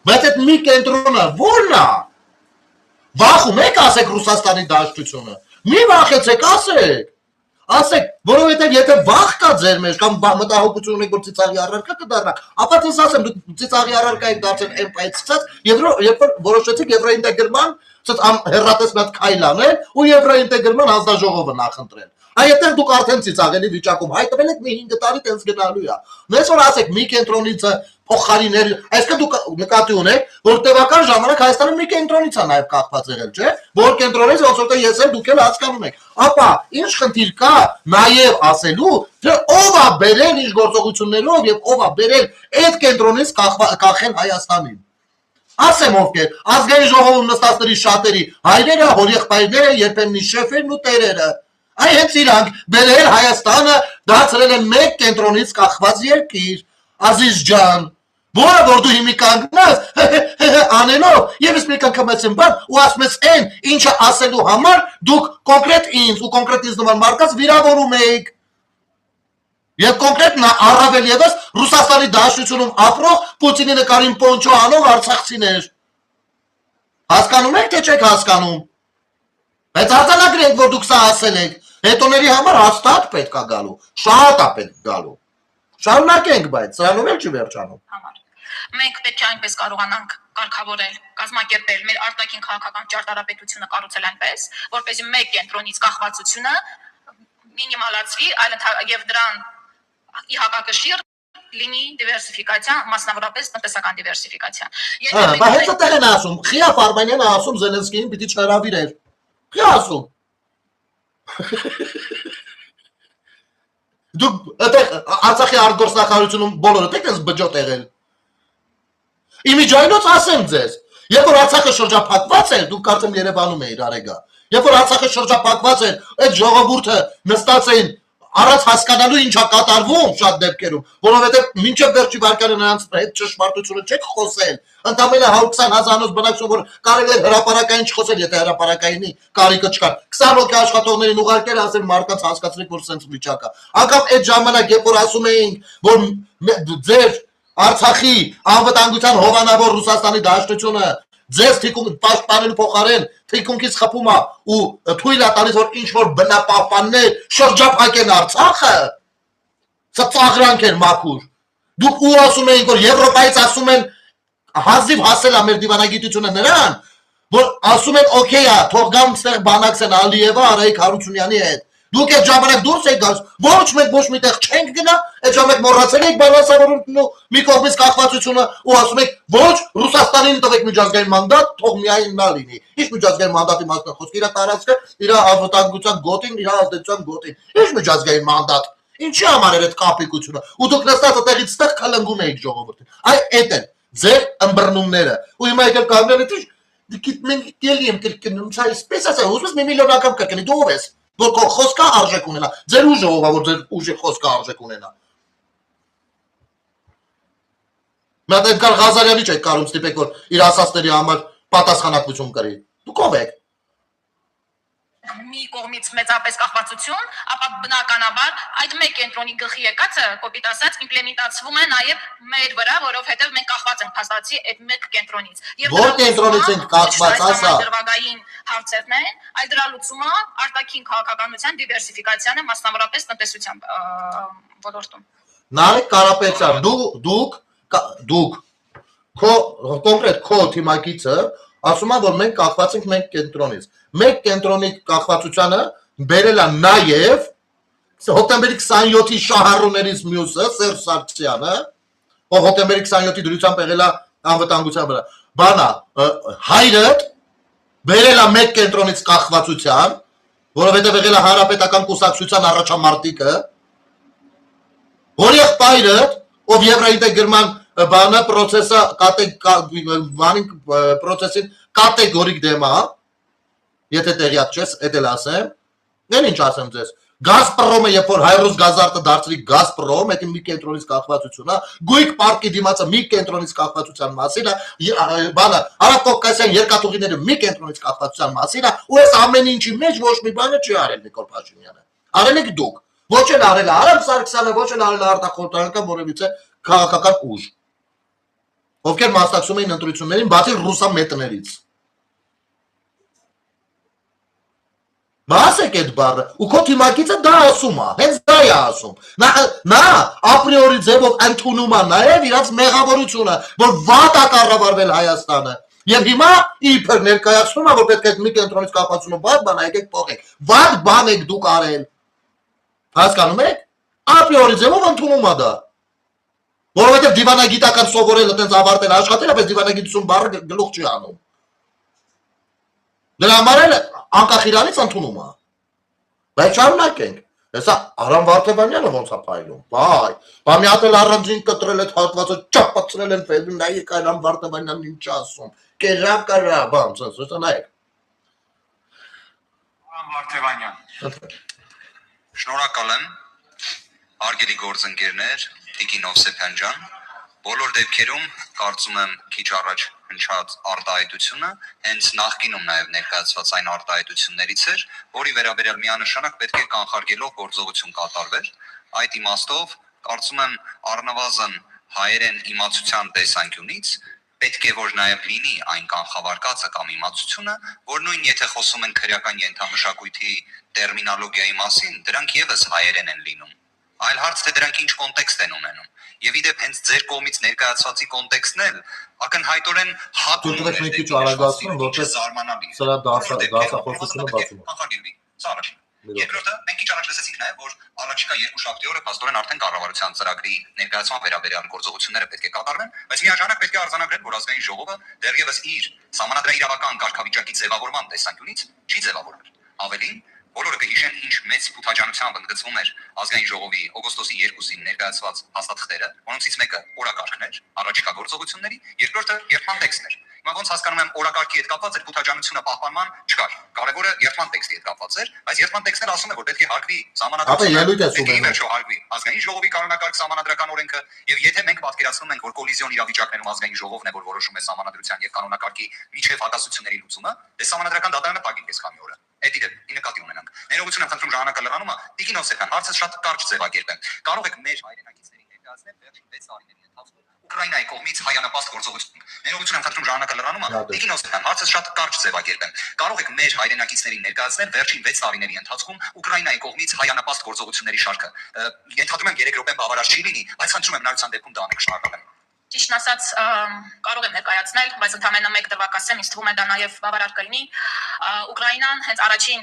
Բայց այդ մի կենտրոնը ո՞րն է։ Վախում եք ասեք Ռուսաստանի դաշտությունը։ Մի վախեցեք, ասեք, որովհետև եթե վախ կա ձեր մեջ կամ մտահոգություն ունեք, որ ծիծաղի առարկա կդառնա, ապա ես ասեմ, դուք ծիծաղի առարկա եք դարձել այն ցած, երբ որ որոշեցիք եվրոինտեգրման, հեռատեսնատ քայլ անել ու եվրոինտեգրման հանձնաժողովը նախընտրել։ Այ այդտեղ դուք արդեն ծիծաղելի վիճակում հայտնվել եք մի 5 տարի տենց գնալու է։ Նես որ ասեք մի կենտրոնից փոխարիներ, այսինքն դուք նկատի ունեք, որ տևական ժամանակ Հայաստանը մի կենտրոնից է նաև կախված եղել, չէ՞։ Որ կենտրոնից ոնց որ ես էլ դուք էլ հասկանում եք։ Ապա ինչ խնդիր կա նաև ասելու, թե ով է բերել ինչ գործողություններով եւ ով է բերել այդ կենտրոնից կախել Հայաստանին։ Ասեմ ովքեր, ազգային ժողովում նստածների շատերի հայրերը, հորեղբայրները, երբեմն շեֆերն ու տերերը։ Այ հենց իրանք բերել Հայաստանը դարձրել են մեկ կենտրոնից կախված երկիր, Ազիզ ջան, Որը որ դու հիմի կանգնած անելով եւս մի կանգնեցին բան ու ասում ես այն ինչը ասելու համար դուք կոնկրետ ինձ ու կոնկրետ ինձ նման մարդկանց վիրավորում եք եւ կոնկրետ առավել եւս Ռուսաստանի Դաշնությունում ապրող Պուտինի նկարին պոնչո անող արցախցիներ հասկանում եք թե չեք հասկանում բայց արձանագրեք որ դուք սա ասել եք հետոների համար հաստատ պետք է գալու շատ է պետք գալու շարունակենք բայց սրանով էլ չի վերջանում Մենք պետք է այնպես կարողանանք կարգավորել, կազմակերպել մեր արտաքին քաղաքական ճարտարապետությունը կառուցել այնպես, որպեսզի մեկ կենտրոնից կախվածությունը մինիմալացվի, եւ դրան ի հակակշիռ լինի դիվերսիֆիկացիա, մասնավորապես տնտեսական դիվերսիֆիկացիա։ Բայց հետո տեղ են ասում, Խիա Ֆարմանյանը ասում Զելենսկիին պիտի չհրավիրեր։ Խիա ասում։ Դուք այդտեղ Արցախի արտգործնախարարությունում բոլորը տեք ես բջոտ եղել։ Իմիջայնոց ասեմ ձեզ, երբ որ Արցախը շրջափակված էր, դուք կարծեմ Երևանում էիր արեգա։ Երբ որ Արցախը շրջափակված էր, այդ ժողովուրդը նստած էին առանց հասկանալու ինչա կատարվում շատ դեպքերում, որովհետև մինչև վերջի վարկանը նրանց հետ ճշմարտությունը չեք խոսել։ Ընդամենը 120,000-ով բնակչություն, որ կարելի է հրապարակային չխոսել, եթե հրապարակայինի կարիքը չկար։ 20 հոգի աշխատողներին ուղարկել ասել մարդկանց հասկացրեք, որ սենց վիճակ է։ Անկամ այդ ժամանակ, երբ որ ասում էինք, որ ձեր Արցախի անվտանգության հովանավոր Ռուսաստանի Դաշնությունը ձեզ թիկուն պաշտպանելու փոխարեն թիկունքից խփում է ու թույլ է տալիս որ ինչ որ բնապահպաններ շրջափակեն Արցախը սա ծաղրանք էր մաքուր դուք ու ասում էիք որ Եվրոպայից ասում են հազիվ հասել է մեր դիվանագիտությունը նրան որ ասում են օքեյ է թող գամ ստեղ բանակցեն Ալիևը Արայիկ Հարությունյանի հետ Դուք այդ ժամանակ դուրս եք գալիս, ոչ մենք ոչ միտեղ չենք գնա, այդ ժամանակ մոռացել եք բալանսավորելու մի կողմից կախվածությունը ու ասում եք ոչ Ռուսաստանին տվեք միջազգային մանդատ, թող միայն նա լինի։ Ինչ միջազգային մանդատի մասն խոսք, իր տարածքը, իր անվտանգության գոտին, իր ազդեցության գոտին։ Ինչ միջազգային մանդատ։ Ինչի համար էր այդ կապիկությունը։ Ու դուք նստած այդտեղից ստեղ քլնգում եք ժողովրդին։ Այ այդ են ձեր ըմբռնումները։ Ու հիմա եկել կանգնել եք դիք մենք դելի եմ կրկնում, ցայ սպես ասա, ուզում ես մի միլիոն անգամ կրկնի, դու ով ես։ Որ խոսքը արժեք ունենա, ձեր ուժը ով է, որ ձեր ուժի խոսքը արժեք ունենա։ Մենք Էդգար Ղազարյանի չեք կարում ստիպեք, որ իր ասածների համար պատասխանատվություն կրի։ Դուք ով եք։ Մի կողմից մեծապես կախվածություն, ապա բնականաբար այդ մեկ կենտրոնի գլխի եկածը, կոպիտ ասած, իմպլեմենտացվում է նաև մեր վրա, որովհետև մենք կախված ենք փաստացի այդ մեկ կենտրոնից։ Որ կենտրոնից ենք կախված, ասա։ Դրվագային հարցերն են, այլ դրա լուծումը արտաքին քաղաքականության դիվերսիֆիկացիան է, մասնավորապես տնտեսության ոլորտում։ Նարեկ Կարապետյան, դուք կոնկրետ քո թիմակիցը ասում է, որ մենք կախված ենք մեկ կենտրոնից։ Մեկ կենտրոնի կախվածությանը բերել է նաև հոկտեմբերի 27-ի շահառուներից մյուսը, Սերժ Սարգսյանը, ով հոկտեմբերի 27-ի դրությամբ եղել է անվտանգության վրա։ Բանա, հայրը բերել է մեկ կենտրոնից կախվածության, որովհետև եղել է հանրապետական կուսակցության առաջամարտիկը, որ եղբայրը, ով եվրոինտեգրման բանը պրոցեսին կատեգորիկ դեմ է, եթե տեղյակ չես, էդ էլ ասեմ, դեն ինչ ասեմ ձեզ, Գազպրոմը, երբ որ Հայրուս գազարտը դարձրի Գազպրոմ, այդ մի կենտրոնից կախվածություն է, Գույք պարկի դիմացը մի կենտրոնից կախվածության մասին է, բանը, Արաբ Կովկասյան երկաթուղիները մի կենտրոնից կախվածության մասին է, ու այս ամեն ինչի մեջ ոչ մի բանը չի արել Նիկոլ Փաշինյանը։ Արել եք դուք, ոչ էլ արել է Արամ Սարգսյանը, ոչ էլ արել է արտախորհրդարանական որևիցե քաղաքական ուժ, ովքեր մասնակցում էին ընտրություններին, բացի ռուսամետներից։ Մաս եք այդ բառը, ու քո թիմակիցը դա ասում է, հենց դա է ասում։ Նա ապրիորի ձևով ընդունում է նաև իրաց մեղավորությունը, որ վատ է կառավարվել Հայաստանը։ Եվ հիմա իբր ներկայացնում է, որ պետք է մի կենտրոնից կախվածությունը վատ բան, եկեք փոխեք։ Վատ բան եք դուք արել։ Հասկանում եք։ Ապրիորի ձևով ընդունում է դա։ Որովհետև դիվանագիտական սովորելը տենց ավարտել աշխատել, բայց դիվանագիտություն բառը գլուխ չի անում։ Դրա համար էլ անկախ իրանից ընդունում է։ Բայց շարունակենք։ Հեսա Արամ Վարդևանյանը ոնց է փայլում։ Բայ, մի հատ էլ առանձին կտրել այդ հատվածը, ճապացրել են ֆեյսբուքում, նայեք Արամ Վարդևանյանն ինչ ասում։ Կեժա կարա, բան, սենց նայեք։ Արամ Վարդևանյան։ Շնորհակալ եմ, հարգելի գործընկերներ, Տիկին Հովսեփյան ջան, Բոլոր դեպքերում կարծում եմ քիչ առաջ հնչած արտահայտությունը հենց նախկինում նաև ներկայացված այն արտահայտություններից էր, որի վերաբերյալ միանշանակ պետք է կանխարգելող գործողություն կատարվեր։ Այդ իմաստով կարծում եմ առնվազն հայերեն իմացության տեսանկյունից պետք է որ նաև լինի այն կանխավարկածը կամ իմացությունը, որ նույն եթե խոսում են քրեական ենթամշակույթի տերմինոլոգիայի մասին, դրանք եւս հայերեն են լինում։ Այլ հարց թե դրանք ինչ կոնտեքստ են ունենում։ Եվ իդեպ հենց ձեր կողմից ներկայացվածի կոնտեքստն էլ ակնհայտորեն հատում է մի քիչ արագացնում, որտեղ զարմանալի։ Սրա դասախոսությունը բացում է։ Սա առաջինը։ Երկրորդը մենք քիչ առաջ լսեցինք նաև, որ առաջիկա 2 շաբթի օրը փաստորեն արդեն կառավարության ծրագրի ներկայացման վերաբերյալ գործողությունները պետք է կատարվեն, բայց միաժամանակ պետք է արձանագրել, որ ազգային ժողովը դեռևս իր սահմանադրահիրավական կարգավիճակի ձևավորման տեսանկյունից չի ձևավորվել։ Ավելին, բոլորը կհիշեն ինչ մեծ փութաջանությամբ ընդգծվում էր ազգային ժողովի օգոստոսի 2-ին ներկայացված հաստատքները, որոնցից մեկը օրակարգն էր առաջիկա գործողությունների, երկրորդը երթման տեքստն էր։ Հիմա ոնց հասկանում եմ օրակարգի հետ կապված էր փութաջանությունը պահպանման չկար։ Կարևորը երթման տեքստի հետ կապված էր, բայց երթման տեքստն ասում է, որ պետք է հարգվի ազգային ժողովի կանոնակարգ սահմանադրական օրենքը, եւ եթե մենք պատկերացնում ենք, որ կոլիզիոն իրավիճակներում ազգային ժողովն է, որ որոշում է սահմանադրության եւ կանոնակարգի միջև հակասությունների լուծումը, դե սահմանադրական դատարանը տագին կես քանի օրը։ Այդ իդեպ ի նկատի ունենանք։ Ներողություն եմ խնդրում ժամանակը լրանում, Տիկին Օսեփյան, հարցը շատ կարճ ձևակերպեմ։ Կարող եք մեր հայրենակիցներին ներկայացնել վերջին 6 տարիների ընթացքում Ուկրաինայի կողմից հայանապաստ գործողություն։ Ներողություն եմ խնդրում ժամանակը լրանում, Տիկին Օսեփյան, հարցը շատ կարճ ձևակերպեմ։ Կարող եք մեր հայրենակիցներին ներկայացնել վերջին 6 տարիների ընթացքում Ուկրաինայի կողմից հայանապաստ գործողությունների շարքը։ Ենթադրում եմ 3 րոպեն բավարար չի լինի, բայց խնդրում եմ հնարավորության դեպքում դա անեք, շնորհակալ եմ։ Ճիշտ ասած, կարող եմ ներկայացնել, բայց ընդհանրապես մեկ դրվագ ասեմ, ինձ թվում է դա նաև բավարար կլինի։ Ուկրաինան հենց առաջին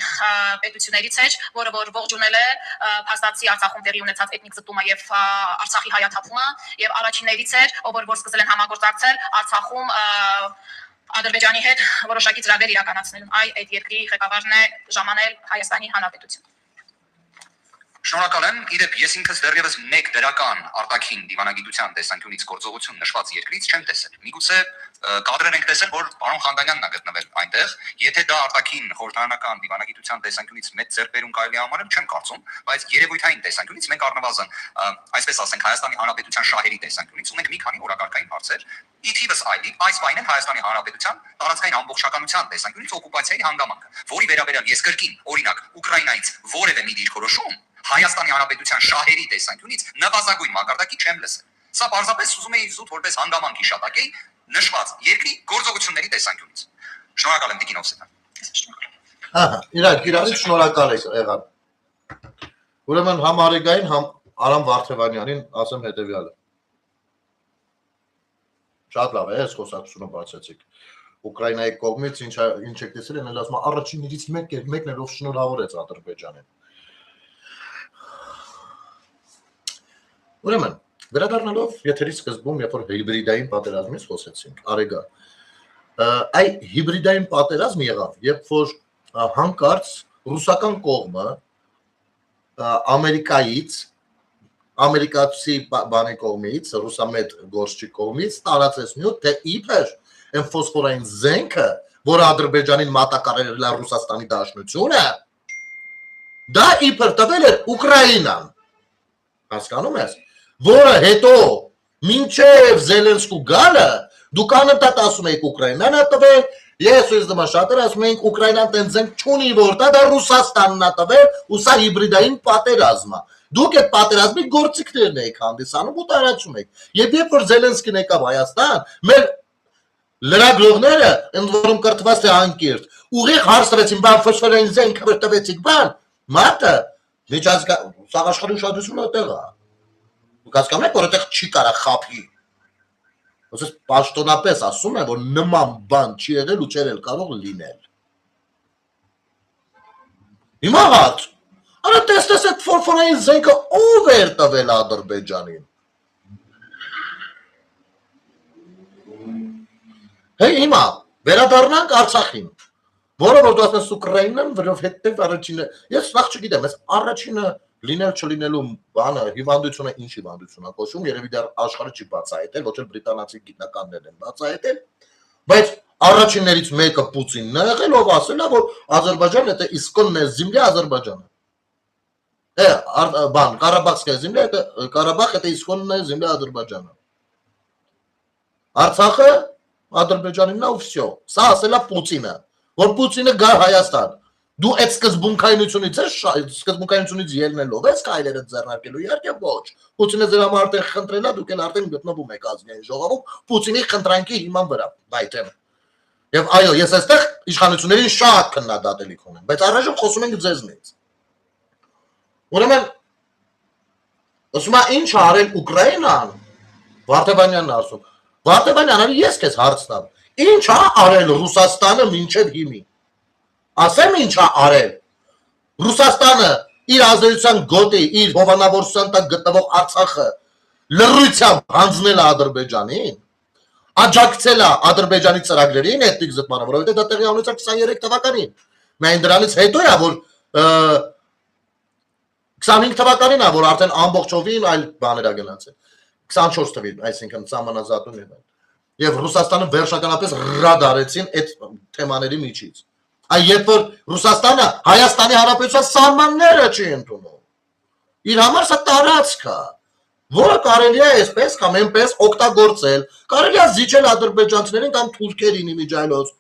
պետություններից էր, որը որ ողջունել է փաստացի Արցախում տեղի ունեցած էթնիկ զտումը եւ Արցախի հայաթափումը, եւ առաջիններից էր, ով որ սկսել են համագործակցել Արցախում Ադրբեջանի հետ որոշակի ծրագրեր իրականացնելու։ Այդ երկրի ղեկավարն է ժամանել Հայաստանի Հանրապետություն։ Շնորհակալ եմ։ Իդեպ ես ինքս դեռևս մեկ դրական արտաքին դիվանագիտության տեսանկյունից գործողություն նշված երկրից չեմ տեսել։ Միգուցե կադրեր ենք տեսել, որ պարոն Խանդանյանն է գտնվել այնտեղ, եթե դա արտաքին խորհրդարանական դիվանագիտության տեսանկյունից մեծ ձեռբերում կարելի է համարել, չեմ կարծում, բայց երևույթային տեսանկյունից մենք առնվազն, այսպես ասենք, Հայաստանի Հանրապետության շահերի տեսանկյունից ունենք մի քանի օրակարգային հարցեր։ Իթիվս այս բանը Հայաստանի Հանրապետության տարածքային ամբողջականության տեսանկյունից օկուպացիայի հանգամանքը, որի վերաբերյալ ես կրկին, օրինակ, Ուկրաինայից որևէ մի դիրքորոշում Հայաստանի Հանրապետության շահերի տեսանկյունից նվազագույն մակարդակի չեմ լսել։ Սա պարզապես ուզում էի զուտ որպես հանգամանք հիշատակեի նշված երկրի գործողությունների տեսանկյունից։ Շնորհակալ եմ Տիկին Օսեփյան։ Ահա, իրարից շնորհակալ եղան։ Ուրեմն համ Արեգային, համ Արամ Վարդևանյանին ասեմ հետևյալը։ Շատ լավ է, այս խոսակցությունը բացեցիք։ Ուկրաինայի կողմից ինչ եք տեսել, են ասում առաջիններից մեկն էր, ով շնորհավորեց Ադրբեջանին։ Ուրեմն, վերադառնալով եթերի սկզբում, երբ որ հիբրիդային պատերազմից խոսեցինք, Արեգա, այ հիբրիդային պատերազմ եղավ, երբ որ հանկարծ ռուսական կողմը ամերիկացի բանի կողմից, ռուսամետ գործչի կողմից տարածեց նյութ, թե իբր այն ֆոսֆորային զենքը, որը Ադրբեջանին մատակարարել է Ռուսաստանի Դաշնությունը, դա իբր տվել էր Ուկրաինան, հասկանում ես, որը հետո մինչև Զելենսկու գալը դուք անընդհատ ասում եք Ուկրաինան է տվել, ես ու դեմա շատեր ասում ենք Ուկրաինան տեն զենք չունի, որ դա Ռուսաստանն է տվել, ու սա հիբրիդային պատերազմ է։ Դուք այդ պատերազմի գործիքներն եք հանդիսանում ու տարածում եք։ Եվ երբ որ Զելենսկին եկավ Հայաստան, մեր լրագրողները, ընդ որում կրթված թե անկիրթ, ուղիղ հարցրեցին, բան ֆոսֆորային զենքը տվեցիք, բան, մարտը միջազգային աշխարհի ուշադրությունը այդտեղ է։ Դուք հասկանում եք, որ այդտեղ չի կարա խափի։ Ոսից պաշտոնապես ասում է, որ նման բան չի եղել ու չէր էլ կարող լինել։ Հիմա հարց, արա տեսնես այդ ֆոսֆորային զենքը ով էր տվել Ադրբեջանին։ Հեյ հիմա վերադառնանք Արցախին, որը որ դու ասես Ուկրաինան, որովհետև առաջինը, ես նախ չգիտեմ, այս առաջինը լինել չլինելու բանը հիվանդությունը ինչ հիվանդություն է կոչվում, երևի դեռ աշխարհը չի բացահայտել, ոչ էլ բրիտանացի գիտնականներն են բացահայտել, բայց առաջիններից մեկը Պուտինն է եղել, ով ասել է, որ Ադրբեջանը это исконная земля Азербайджана։ Բան, Ղարաբաղская земля, это Ղարաբաղ это исконная земля Азербайджана։ Արցախը Ադրբեջանինն է ու վсё։ Սա ասել է Պուտինը, որ Պուտինը գա Հայաստան։ Դու այդ սկզբունքայնությունից ելնելով ես քայլերը ձեռնարկելու, իհարկե ոչ։ Պուտինը ձեր համար արդեն խնդրել է, դուք էլ արդեն գտնվում եք ազգային ժողովում Պուտինի խնդրանքի հիման վրա, բայթեմ։ Եվ այո, ես այստեղ իշխանություններին շատ քննադատելիք ունեմ, բայց առայժմ խոսում ենք ձեզնից։ Ուրեմն ասում է ինչ արել Ուկրաինան, Վարդեվանյանն ասում։ Վարդեվանյան, ես քեզ հարց տամ։ Ինչ է արել Ռուսաստանը մինչև հիմի։ Ասեմ ինչ է արել։ Ռուսաստանը իր ազդեցության գոտի, իր հովանավորության տակ գտնվող Արցախը լռությամբ հանձնել է Ադրբեջանին, աջակցել է Ադրբեջանի ծրագրերին էթնիկ զտմանը, որովհետև դա տեղի ունեցավ 23 թվականին։ Միայն դրանից հետո է, որ 25 թվականին է, որ արդեն ամբողջովին այլ բաներ է գնացել։ 24 թվականին, այսինքն սահմանազատում եղան։ Եվ Ռուսաստանը վերջնականապես ռադ արեցին այդ թեմաների միջից։ Այ երբ որ Ռուսաստանը Հայաստանի Հանրապետության սահմանները չի ընդունում, իր համար սա տարածք է, որը կարելի է այսպես կամ այնպես օգտագործել, կարելի է զիջել ադրբեջանցիներին կամ թուրքերին իմիջայլոց,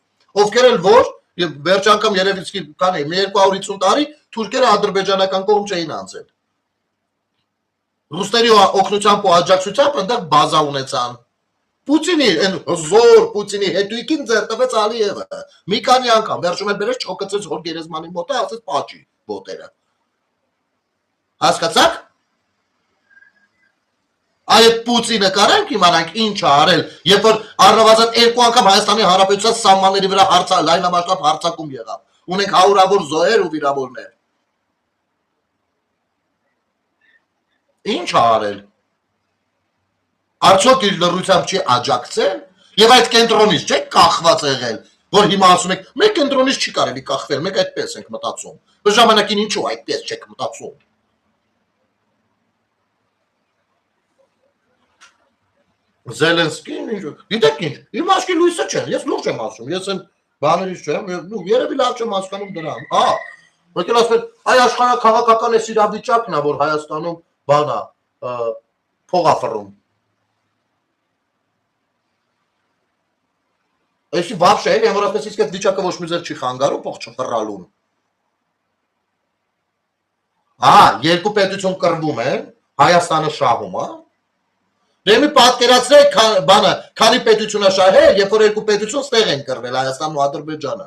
ովքեր էլ որ, եւ վերջ անգամ երևի քանի 250 տարի թուրքերը ադրբեջանական կողմ չէին անցել։ Ռուսների օգնությամբ ու աջակցությամբ այնտեղ բազա ունեցան։ Պուտինի, զոր Պուտինի հետույքին ձեռ տվեց Ալիևը։ Մի քանի անգամ վերջում էլ բերեց չոկացեց հոր գերեզմանի մոտը, ասեց պաճի ոտերը։ Հասկացաք։ Այդ Պուտինը կարանք իմանանք ինչ է արել, երբ որ առնվազն 2 անգամ Հայաստանի Հանրապետության սահմանների վրա լայնամասշտաբ հարձակում եղավ։ Ունենք հարյուրավոր զոհեր ու վիրավորներ։ Ինչ է արել։ Արդյոք իր լռությամբ չի աջակցել, եւ այդ կենտրոնից չէ կախված եղել, որ հիմա ասում եք, մեկ կենտրոնից չի կարելի կախվել, մեկ այդպես ենք մտածում։ Բժ ժամանակին ինչու այդպես չեք մտածում։ Զելենսկին, գիտեք ինչ, իմ աչքի լույսը չեն, ես լուրջ եմ ասում, ես այն բաներից չեմ, երևի լավ չեմ հասկանում դրան։ Եկել ասել, այ աշխարհաքաղաքական էս իրավիճակն է, որ Հայաստանում բան է, փող է ֆռում։ Այսի вообще, եմ որ ասես իսկ այդ վիճակը ոչ մի ձեր չի խանգարում փող չֆռալուն։ Երկու պետություն կռվում են, Հայաստանը շահում է։ Դե մի պատկերացրեք բանը, քանի պետություն է շահել, երբ որ երկու պետություն ստեղ են կռվել Հայաստանն ու Ադրբեջանը։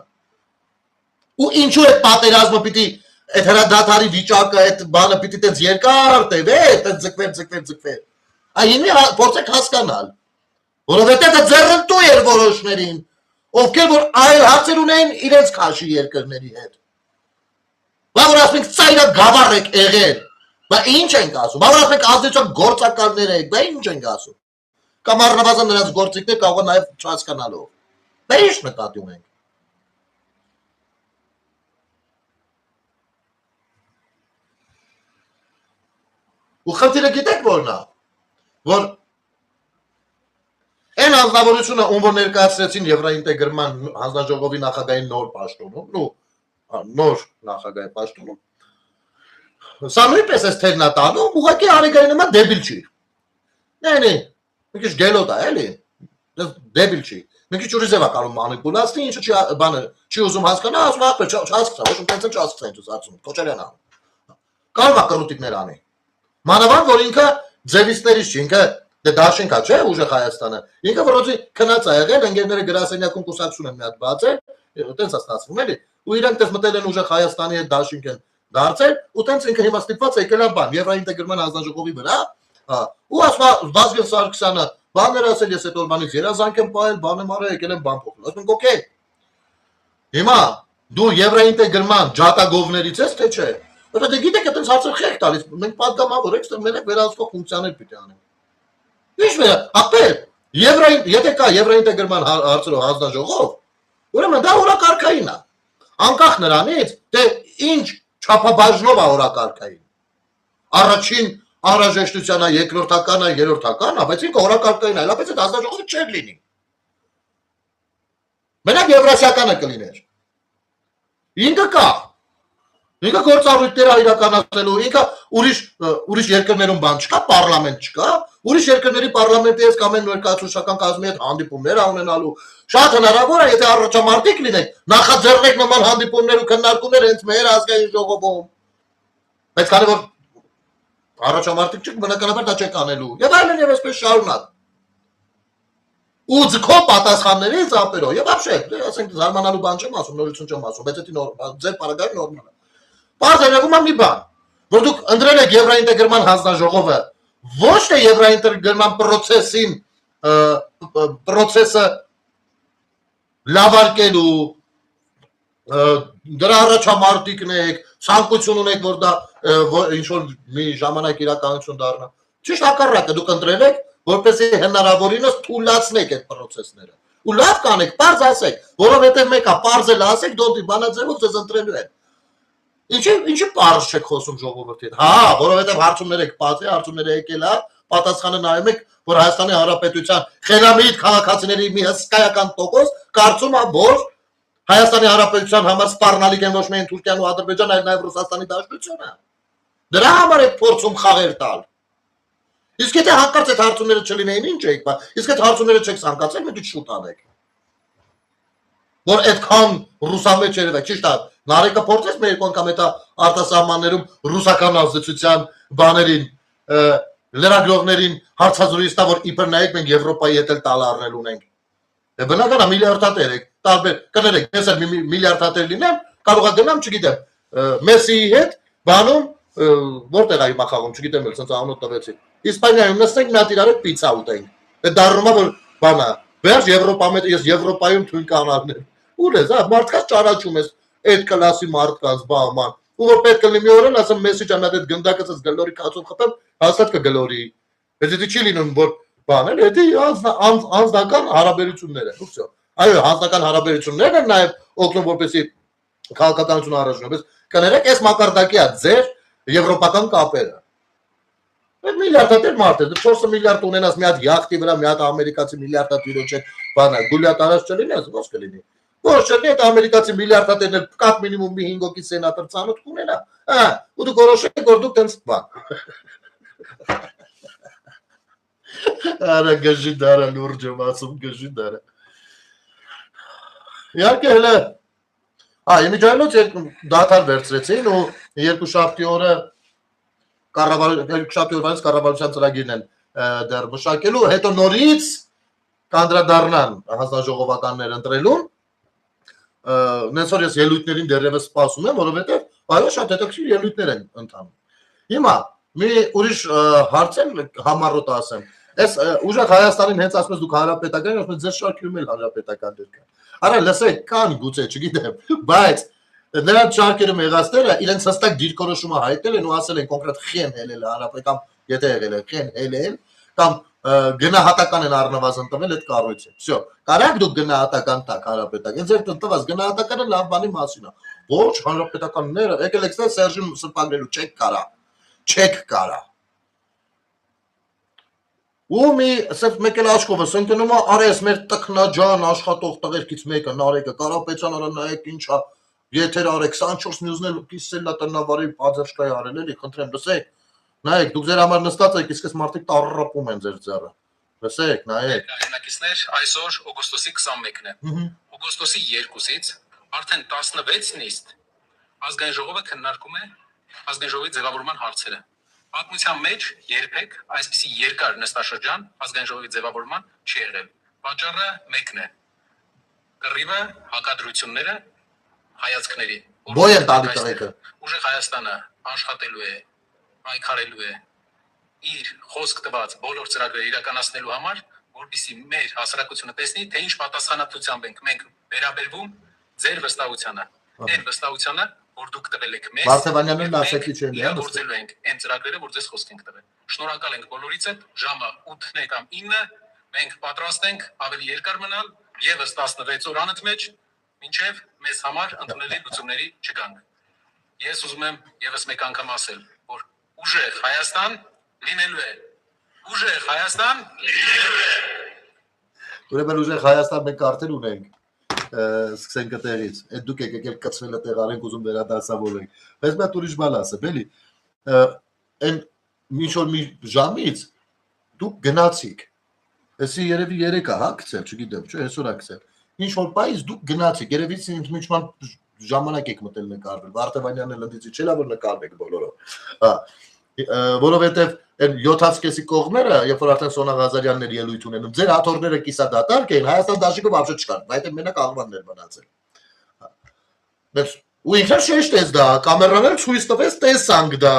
Ու ինչու այդ պատերազմը պիտի այդ հրադադարի վիճակը, այդ բանը պիտի տենց երկար տևե, տենց ձգվեր։ Այ հիմա փորձեք հասկանալ, որովհետև դա ձեռնտու էր որոշներին, ովքեր որ այլ հարցեր ունեն իրենց քաշի երկրների հետ։ Բա որ ասենք ծայրը գավառ եք եղել, բա ինչ ենք ասում, բա որ ասենք ազդեցության գործակալներ եք, բա ինչ ենք ասում։ Կամ առնվազն նրանց գործիքներ կարող է նաև չհասկանալով։ Բա ինչ նկատի ունենք։ Ու խնդիրը գիտեք որն է, որ այն հանձնավորությունը, ում որ ներկայացրեցին Եվրոինտեգրման հանձնաժողովի նախագահի նոր պաշտոնում, նոր նախագահի պաշտոնում, սա նույնպես էս թերն է տանում, ուղղակի Արեգայի նման դեբիլ չի։ Մի քիչ գելոտ է, էլի, դեբիլ չի։ Մի քիչ ուրիշ ձև է կարող մանիպուլացնի, ինչը չի ուզում հասկանա, ասում է ախպեր, չհասկացա, ոչ տենց չհասկացա ինչ ես ասում, Քոչարյանն անում։ Կարող է կռուտիկներ անի։ Մանավանդ որ ինքը ձևիստներից չի, ինքը դե դաշինքա չէ ուժեղ Հայաստանը։ Ինքը որոց քնած է եղել, ընկերները գրասենյակում կուսակցություն են մի հատ բացել, տենց է ստացվում էլի։ Ու իրանք դες մտել են ուժեղ Հայաստանի հետ դաշինք են դարձել, ու տենց ինքը հիմա ստիպված է եկել բան, Եվրոինտեգրման հանձնաժողովի վրա, ու ասում Վազգեն Սարգսյանը բաներ ասել, ես այդ օրվանից երազանք եմ պահել, բան եմ արել, եկել եմ բան փոխել։ Ասում ենք օքեյ։ Հիմա դու Եվրոինտեգրման ջատագովներից ես թե չէ։ Որտե գիտեք, այդպես հարցեր խեք տալիս, մենք պատգամավոր ենք, ստեղ մենակ վերահսկող ֆունկցիաներ պիտի անենք։ Ինչ վրա, ապեր, եթե կա Եվրոինտեգրման հարցերով հանձնաժողով, ուրեմն դա օրակարգային է։ Անկախ նրանից, թե ինչ չափաբաժնով է օրակարգային։ Առաջին անհրաժեշտության է, երկրորդական է, երրորդական է, բայց ինքը օրակարգային է, այլապես այդ հանձնաժողովը չէր լինի։ Մենակ Եվրասիականը կլիներ։ Ինքը կա։ Ինքը գործառույթներ իրականացնելու, ինքը ուրիշ երկրներում բան չկա, պարլամենտ չկա, ուրիշ երկրների պարլամենտի հետ կամ այն ներկայացուցչական կազմի հետ հանդիպումներ ունենալու։ Շատ հնարավոր է, եթե առաջամարտիկ լինեք, նախաձեռնեք նման հանդիպումներ ու քննարկումներ հենց մեր ազգային ժողովում։ Բայց քանի որ առաջամարտիկ չեք, բնականաբար դա չեք անելու։ Եվ այլն եւ այսպես շարունակ։ Ու ձգո պատասխաններից ապերո եւ ապշե, ասենք զարմանալու բան չեմ ասում, նորություն չեմ ասում, բայց դա ձեր պարագայում նորմալ է։ Պարզ երևում է մի բան, որ դուք ընտրել եք Եվրաինտեգրման հանձնաժողովը ոչ թե Եվրաինտեգրման պրոցեսը լավարկելու, դրա առաջամարտիկն եք, ցանկություն ունեք, որ դա ինչ-որ մի ժամանակ իրականություն դառնա։ Ճիշտ հակառակը դուք ընտրել եք, որպեսզի հնարավորինս թույլատնեք այդ պրոցեսները։ Ու լավ կանեք, պարզ ասեք, որովհետև մեկը պարզ էլ ասեք, դոդի բանաձևով ձեզ ընտրելու են։ Ինչի պարզ չեք խոսում ժողովրդի հետ։ Հա, որովհետև հարցումներ եք բացի, հարցումները եկել է, պատասխանը նայում եք, որ Հայաստանի Հանրապետության խելամիտ քաղաքացիների մի հսկայական տոկոս կարծում է, որ Հայաստանի Հանրապետության համար սպառնալիք են ոչ միայն Թուրքիան ու Ադրբեջանը, այլ նաև Ռուսաստանի Դաշնությունը։ Դրա համար եք փորձում խաղեր տալ։ Իսկ եթե հանկարծ այդ հարցումները չլինեին, ինչ եք, իսկ այդ հարցումները չեք ցանկացել, մենք շուտ անեք։ Որ այդքան ռուսամեջ երևեք, ճիշտ է, Նարեկը փորձեց մեր երկու անգամ այդ արտասահմաններում ռուսական ազդեցության բաներին, լրագրողներին հարցազրույց տա, որ իբր նայեք մենք Եվրոպայի հետ էլ տալ առնել ունենք։ Դե բնական է միլիարդատեր եք, տարբեր կներեք, ես էլ միլիարդատեր լինեմ, կարող է գնամ, չգիտեմ, Մեսսիի հետ բանում որտեղ է հիմա խաղում, չգիտեմ, էլ ցած անոթ տվեցի։ Իսպանիայում նստենք մի հատ իրար հետ պիցա ուտենք։ Դա դառնում է որ բանա, վերջ Եվրոպայում ես Եվրոպայում թույլ կանալներ։ Ուր ես, մարդկաց ճանաչում ես այդ կլասի մարդկանց բաման։ Ու որ պետք է լինի մի օր էլ ասեմ Մեսսի ջան, այդ գնդակը ես գլորի կացում խփեմ, հաստատ կգլորի։ Բայց դա չի լինում որ բան էլ, դա անձնական հարաբերություններ են, ու այո, անձնական հարաբերություններն են նաև օգնում որպեսի քաղաքականությունը առաջնա, բայց կներեք, այս մակարդակի է ձեր եվրոպական կապերը։ Այդ միլիարդատեր մարդ է, 4 միլիարդ ունենաս մի հատ յախտի վրա, մի հատ ամերիկացի միլիարդատիրոջ հետ բանա, գուլյատ արած չլինես, ո՞չ կլինի։ Ոչ չէ, այդ ամերիկացի միլիարդատերն էլ կապ մինիմում մի 5 հոգի սենատոր ցանոթ կունենա։ Ու դուք որոշեք, որ դուք տենց բան։ Արա գժի դարա լուրջը ասում գժի դարա։ Իհարկե հələ իմիջայլոց դաթար վերցրեցին ու երկուշաբթի օրը երկուշաբթի օրվանից կառավարության ծրագիրն են դեռ մշակելու, հետո նորից կանդրադառնան հանձնաժողովականներ ընտրելուն։ Նենց որ ես ելույթներին դեռևս սպասում եմ, որովհետև այո շատ հետաքրքիր ելույթներ են ընթանում։ Հիմա մի ուրիշ հարց եմ համառոտ ասեմ։ Այս ուժեղ Հայաստանին հենց ասում ես դուք հանրապետական, ասում ես ձեր շարքերում էլ հանրապետական դեր կան։ Արա լսեք, կան գուցե, չգիտեմ, բայց նրանց շարքերում եղածները իրենց հստակ դիրքորոշումը հայտնել են ու ասել են կոնկրետ խեն հելել հանրապետական, եթե եղել է խեն հելել կամ գնահատական են առնվազն տվել այդ կառույցը։ Всё, կարաք դուք գնահատական տակ հանրապետական։ Ձեր տնտված գնահատականը լավ բանի մասին է։ Ոչ հանրապետականները, եկել եք Սերժին սպանգելու չեք կարա։ Չեք կարա։ Ու մի ասես մեկ էլ աշխովը սնկնում է արես մեր տքնաջան աշխատող տղերքից մեկը Նարեկը Կարապետյան արա նայեք ինչա եթեր արեք 24 նյուզներ կիսելա տնավարի բաժշկայի արել էլի խնդրեմ լսեք նայեք դուք ձեր համար նստած եք իսկ այս մարդիկ տառապում են ձեր ձեռը լսեք նայեք Հայրենակիցներ այսօր օգոստոսի 21-ն է օգոստոսի 2-ից արդեն 16 նիստ ազգային ժողովը քննարկում է ազգային ժողովի ձևավորման հարցերը Պատմության մեջ երբեք այսպիսի երկար նստաշրջան ազգային ժողովի ձևավորման չի եղել։ Պատճառը մեկն է։ Կռիվը, հակադրությունները, հայացքների։ Բոյ են տալի տղեկը։ Ուժեղ Հայաստանը աշխատելու է, պայքարելու է իր խոսք տված բոլոր ծրագրերը իրականացնելու համար, որպեսզի մեր հասարակությունը տեսնի, թե ինչ պատասխանատվությամբ ենք մենք վերաբերվում ձեր վստահությանը։ Այդ վստահությանը որ դուք տվել եք մեզ Վարդևանյանն ասեցի չեն դիա գործելու ենք այն ծրագրերը որ ձեզ խոսք ենք տվել շնորհակալ ենք բոլորից հետ ժամը 8-ն է կամ 9 մենք պատրաստ ենք ավելի երկար մնալ եւս 16 օր անընդմեջ մինչեւ մեզ համար ընդունելի լուծումների չգանք ես ուզում եմ եւս մեկ անգամ ասել որ ուժեղ Հայաստան լինելու է ուժեղ Հայաստան լինելու է Ուրեմն ուժեղ Հայաստան մենք արդեն ունենք սկսենք այդտեղից։ Այդ դուք եք եկել կծվել այդտեղ արենք ուզում վերադասավորենք։ Բայց մա ուրիշ բան ասեմ, էլի։ Այն ինչ որ մի ժամից դուք գնացիք։ Էսի երևի 3-ը հա գցել, չգիտեմ, չէ, այսօր է գցել։ Ինչ որ բայից դուք գնացիք, երևի ինձ միջման ժամանակ եք մտել նկարվել։ Վարդևանյանն էլ ընդդիցի չէ, լավ որ նկարվեք բոլորով։ Հա։ Որովհետև այն 7-ի կողմերը, երբ որ արդեն Սոնա Ղազարյաններ ելույթ ունենում, ձեր հաթորները կիսադատարկ էին, Հայաստան դաշինքը բավարար չկար, բայց մենակ աղվաններ մնացել։ Բայց ու ինքն շեշտ էս դա, կամերաները ցույց տվեց, տեսանք դա։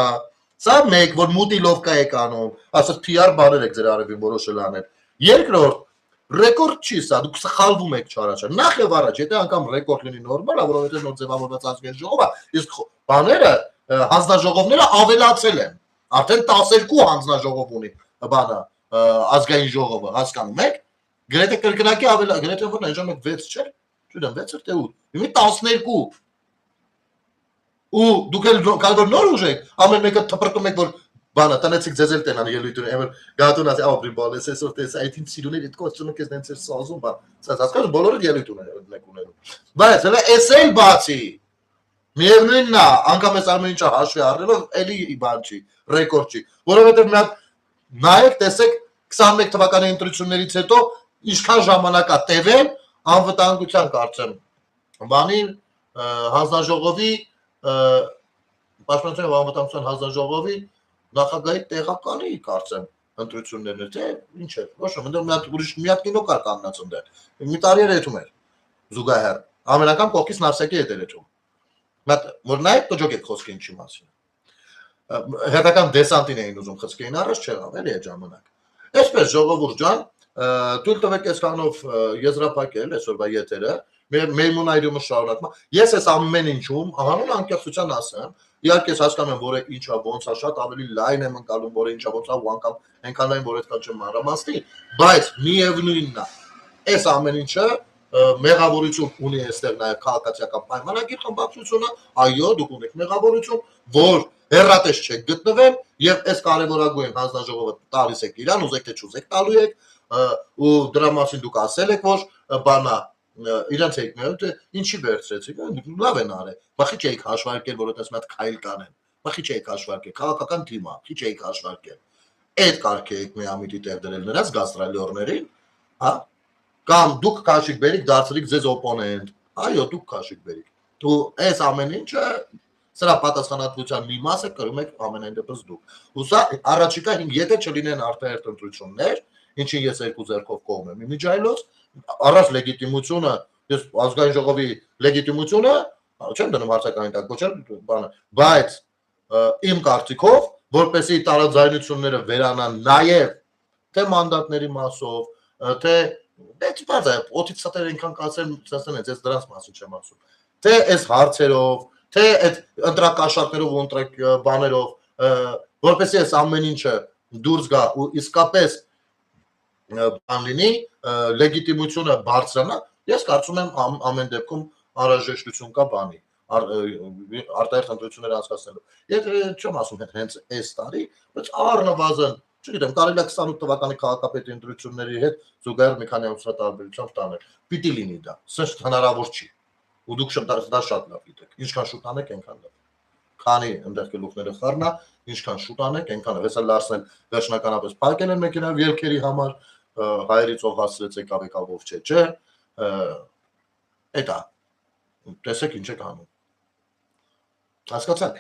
Սա մեկ, որ մուտիլովկա եք անում, ասած PR բաներ եք ձեր արևին որոշել անել։ Երկրորդ, ռեկորդ չի սա, դուք սխալվում եք չարաչար։ Նախ եւ առաջ, եթե անգամ ռեկորդ լինի նորմալ, որովհետեւ նոր ձևավորված ազգային ժողովը, իսկ բաները, հանձնաժողովները ավելացել են։ Արդեն 12 հանձնաժողով ունի բանը, ազգային ժողովը, հասկանում եք։ Գրեթե կրկնակի գրեթե որ այն ժամանակ 6 չէ։ Չգիտեմ 6 թե 8։ Հիմա 12։ Ու դուք էլ կարող նոր ուժ եք, ամեն մեկը թփրտում եք, որ բանը տնեցիք ձեզ էլ տենան ելույթը, եմը գատուն ասի, ապրի բալես այսօր տես, այդ ինչ սիրուներ այդ կոստյումը քեզ դենց էր սազում, բա։ Սա հասկանաս բոլորը ելույթ ունենում։ Բայց հələ էս էլ բացի։ Միևնույնն է, անգամ այս ամեն ինչը հաշվի առնելով էլի բան չի, ռեկորդ չի, որովհետև մի հատ նայեք, տեսեք 21 թվականի ընտրություններից հետո ինչքան ժամանակ է տևել անվտանգության կարծեմ բանին հանձնաժողովի Պաշտպանության եւ անվտանգության հանձնաժողովի նախագահի տեղականի կարծեմ ընտրություններն էր, թե ինչ է, ոչ այնտեղ մի հատ ուրիշ մի հատ կինո կար կանգնած այնտեղ։ Մի տարի էր եթում էր զուգահեռ։ Ամենական կողքից Նարսեկի հետ էր եթում։ Որ նայեք կջոկեք խոսքը ինչի մասին։ Հետական դեսանտին էին ուզում խցկեին առաջ չեղավ էլի այդ ժամանակ։ Այսպես ժողովուրդ ջան, թույլ տվեք այսքանով եզրափակել այսօրվա եթերը, մեր այրումը շարունակում։ Ես այս ամեն ինչում հանուն անկեղծության ասեմ, իհարկե ես հասկանում եմ, որ ինչա ոնց է շատ ավելի լայն եմ ընկալում, որ ինչա ոնց է ու անգամ այնքան լայն, որ այդքան չեմ մանրամասնի, բայց միևնույնն է, այս ամեն ինչը մեղավորություն ունի այստեղ նաև քաղաքացիական պայմանագիր խմբակցությունը, այո, դուք ունեք մեղավորություն, որ հերատես չեք գտնվել եւ այս կարևորագույն հանձնաժողովը տալիս եք իրան, ուզեք թե չուզեք տալու եք, ու դրա մասին դուք ասել եք, որ բանա իրանց եք նայում, թե ինչի վերցրեցիք, լավ են արել, բախի չէիք հաշվարկել, որ այդպես մի հատ քայլ կանեն, բախի չէիք հաշվարկել, քաղաքական թիմա, քիչ չէիք հաշվարկել, այդ կարգի եք միամիտի տեղ դրել նրանց գաստրոլյորներին, հա, կամ դուք քաշիկ բերիք դարձրիք ձեզ օպոնենտ, այո, դուք քաշիկ բերիք, ու այս ամեն ինչը սրա պատասխանատվության մի մասը կրում եք ամենայն դեպս դուք, ու սա առաջիկա եթե չլինեն արտահերթ ընտրություններ, ինչին ես երկու ձեռքով կողմ եմ իմիջայլոց, առանց լեգիտիմությունը, ես ազգային ժողովի լեգիտիմությունը չեմ դնում հարցականի տակ, ոչ էլ բանը, բայց իմ կարծիքով, որպեսզի տարաձայնությունները վերանան նաև թե մանդատների մասով, թե բաց է, օդից ստեր այնքան կացել, ցածնեց, ես դրանց մասին չեմ ասում, թե այս հարցերով, թե այդ ընտրակաշառքներով ու բաներով, որպեսզի այս ամեն ինչը դուրս գա ու իսկապես բան լինի, լեգիտիմությունը բարձրանա, ես կարծում եմ ամեն դեպքում անհրաժեշտություն կա բանի, արտահերթ ընտրություններ անցկացնելու։ Եթե չեմ ասում հենց այս տարի, բայց առնվազն, չգիտեմ, կարելի է 28 թվականի քաղաքապետի ընտրությունների հետ զուգահեռ մի քանի ամսվա տարբերությամբ տանել։ Պիտի լինի դա, սա հնարավոր չի։ Ու դուք դա շատ լավ գիտեք։ Ինչքան շուտ անեք, այնքան լավ։ Քանի այնտեղ գլուխները խառնա, ինչքան շուտ անեք, այնքան լավ։ Հեսա Լարսեն վերջնականապես փակել են մեքենա ելքերի համար, հայերից ով հասցրեց եկավ ով չէ, Էտա, տեսեք ինչ եք անում։ Հասկացաք,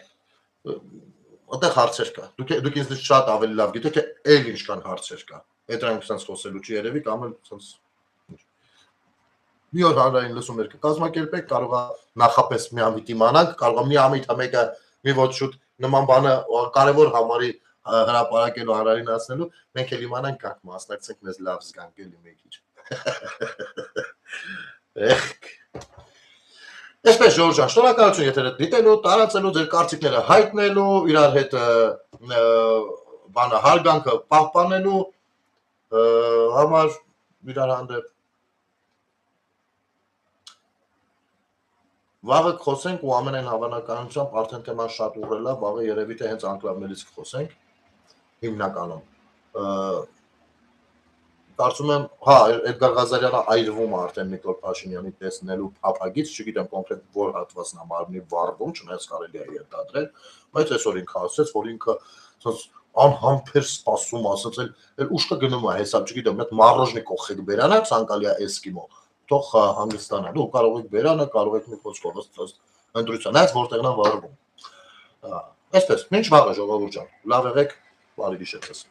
այդտեղ հարցեր կա, դուք ինձնից շատ ավելի լավ գիտեք, թե էլ ինչքան հարցեր կա, այդ դրանք սենց խոսելու չի երևի, կամ էլ սենց մի օր հանրային լսում էր կազմակերպեք, կարող է նախապես մի ամիտ իմանանք, կարող է մի ամիտ մեկը մի ոչ շուտ նման բանը կարևոր համարի հրապարակելու հանրայնացնելու, մենք էլ իմանանք как մասնակցենք, մեզ լավ զգանք էլի մի քիչ։ Այսպես Ժորժ ջան, շնորհակալություն եթերը դիտելու, տարածելու, ձեր կարծիքները հայտնելու, իրար հետ բանը հարգանքը պահպանելու համար իրար հանդեպ Վաղը խոսենք ու ամենայն հավանականությամբ արդեն թեման շատ ուղղել է, վաղը երևի թե հենց անկլավներից կխոսենք հիմնականում։ Կարծում եմ, հա, Էդգար Ղազարյանը այրվում է արդեն Նիկոլ Փաշինյանի տեսնելու փափագից, չգիտեմ կոնկրետ որ հատվածն է մարմնի վառվում, չնայած կարելի է ենթադրել, բայց այսօր ինքը ասաց, որ ինքը անհամբեր սպասում, ասաց, էլ ուշքը գնում է, հեսա, չգիտեմ, այդ մառոժնի կողեք բերանը, ցանկալի է էսկիմո, թող հանգստանա, դու կարող եք բերանը, կարող եք մի խոսքով ընտրության, այս որտեղն է վառվում։ Այսպես, ինչ վաղը ժողովուրդ ջան, լավ եղեք, բարի գիշեր ձեզ։